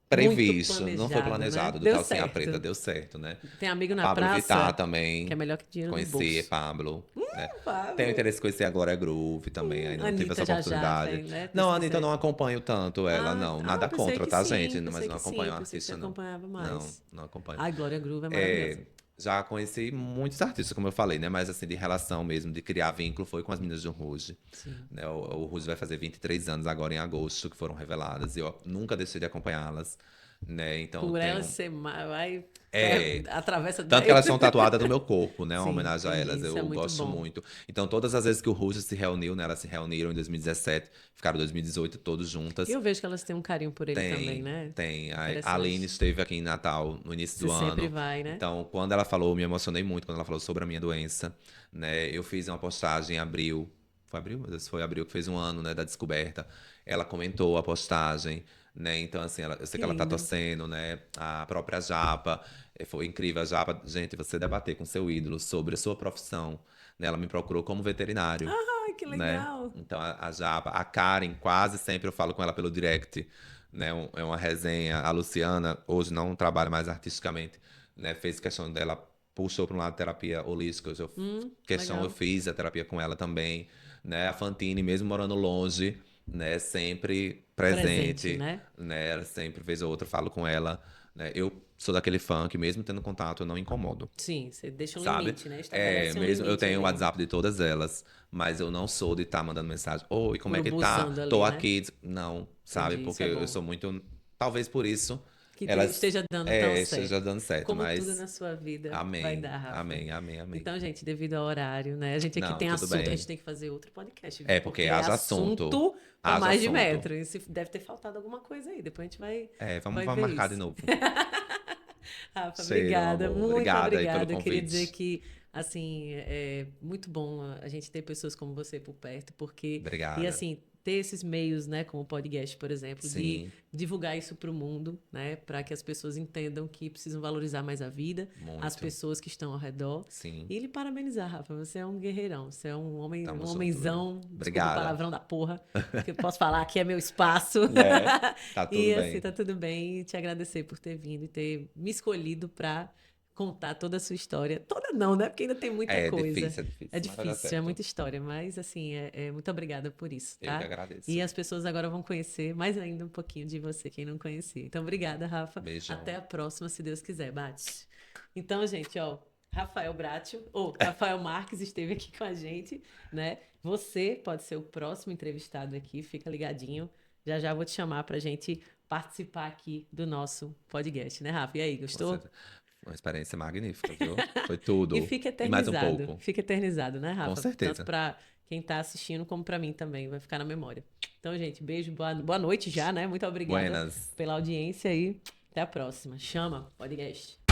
previsto, não foi planejado, né? planejado do Deu Calcinha Preta, certo. deu certo, né? Tem amigo A na Pablo Vittar praça que é também, melhor que dinheiro no conheci bolso. Pablo, né? Tenho Pablo. interesse em conhecer a Glória Groove também, ainda não tive essa Anitta já já, oportunidade. tem, né? Não, Deus a Anitta eu quiser. não acompanho tanto ela, não. Eu Nada pensei contra, que tá, sim, gente? Mas pensei não que sim, acompanho a pensei que você artista, não. acompanhava Não, mais. não acompanho. Ai, Glória Groove é É, maravilhosa. já conheci muitos artistas, como eu falei, né? Mas assim, de relação mesmo, de criar vínculo, foi com as meninas do Ruge. Sim. Né? O Ruge vai fazer 23 anos agora em agosto, que foram reveladas, e eu nunca deixei de acompanhá-las. Né? Então Por ela tenho. ser vai É, atravessa tanto que 10. elas são tatuadas no meu corpo, né? Uma Sim, homenagem a elas. isso é Eu muito gosto bom. muito. Então, todas as vezes que o Ruge se reuniu, né? Elas se reuniram em 2017, ficaram em 2018 todos E juntas. eu vejo que elas têm um carinho por ele também, Tem, né? tem. A Aline Interessante. esteve aqui em Natal no início Você do sempre ano. vai, né? Então, quando ela falou, eu me emocionei muito quando ela falou sobre a minha doença, né? Eu fiz uma postagem em abril. Foi abril? Meu Deus, foi abril que fez um ano, né, da descoberta. Ela comentou a postagem, né? Então, assim, eu sei Que que ela tá lindo. torcendo, né? A própria Japa. Foi incrível a Japa. Gente, você debater com seu ídolo sobre a sua profissão, né? Ela me procurou como veterinário, Ai, que né? legal. Então, a Japa, a Karen, quase sempre eu falo com ela pelo direct, né? É uma resenha. A Luciana, hoje não trabalha mais artisticamente, né? Fez questão dela, puxou para um lado de terapia holística. Eu Legal. fiz a terapia com ela também, né? A Fantine, mesmo morando longe, né? Sempre Presente, presente, né? né? Ela sempre, vez ou outra, falo com ela, né? Eu sou daquele fã que mesmo tendo contato, eu não incomodo. Sim, você deixa um Sabe? limite, né? Estabelece um Mesmo eu limite tenho o ali. WhatsApp de todas elas, mas eu não sou de estar mandando mensagem. Oi, como é que tá? Urubuzando Tô ali, né? aqui. Não, sabe? Entendi, isso Porque é eu bom. sou muito. Talvez por isso Que elas esteja dando tão esteja certo. dando certo, Como tudo mas na sua vida vai amém, dar, Rafa. amém, amém, amém. Então, gente, devido ao horário, né? A gente aqui Não, tem tudo assunto, a gente bem. tem que fazer outro podcast, viu? É, porque Porque é haja assunto. assunto para Haja mais de assunto. metro. E se deve ter faltado alguma coisa aí. Depois a gente Vamos, vai vamos ver marcar de isso. novo. Rafa, Cheiro, meu obrigada, amor. muito Obrigada aí pelo obrigada. Eu queria dizer convite. que, assim, é muito bom a gente ter pessoas como você por perto, porque, e Obrigada. assim, ter esses meios, né, como o podcast, por exemplo, de Sim, divulgar isso para o mundo, né, para que as pessoas entendam que precisam valorizar mais a vida, as muito. pessoas que estão ao redor. Sim. E lhe parabenizar, Rafa, você é um guerreirão, você é um homem, Tamo um junto, viu? homenzão, desculpa o Obrigada. palavrão da porra, que eu posso falar que é meu espaço. Né? Tá tudo E assim, bem. tá tudo bem. E te agradecer por ter vindo e ter me escolhido para contar toda a sua história. Toda não, né? Porque ainda tem muita coisa. É É difícil, mas vai dar difícil, é certo. muita história, mas assim, muito obrigada por isso, Eu que tá? E agradeço. as pessoas agora vão conhecer mais ainda um pouquinho de você, quem não conhecia. Então, obrigada, Rafa. Até Beijão. a próxima, se Deus quiser. Bate. Então, gente, ó, Rafael Bratio, ou Rafael Marques esteve aqui com a gente, né? Você pode ser o próximo entrevistado aqui, fica ligadinho. Já já vou te chamar pra gente participar aqui do nosso podcast, né, Rafa? E aí, Você... gostou? Uma experiência magnífica, viu? Foi E tudo. E mais um pouco. fica eternizado, né, Com Rafa? Tanto certeza. para quem tá assistindo como para mim também, vai ficar na memória. Então, gente, beijo, boa noite já, né? Muito obrigada Buenas. pela audiência e até a próxima. Chama, podcast.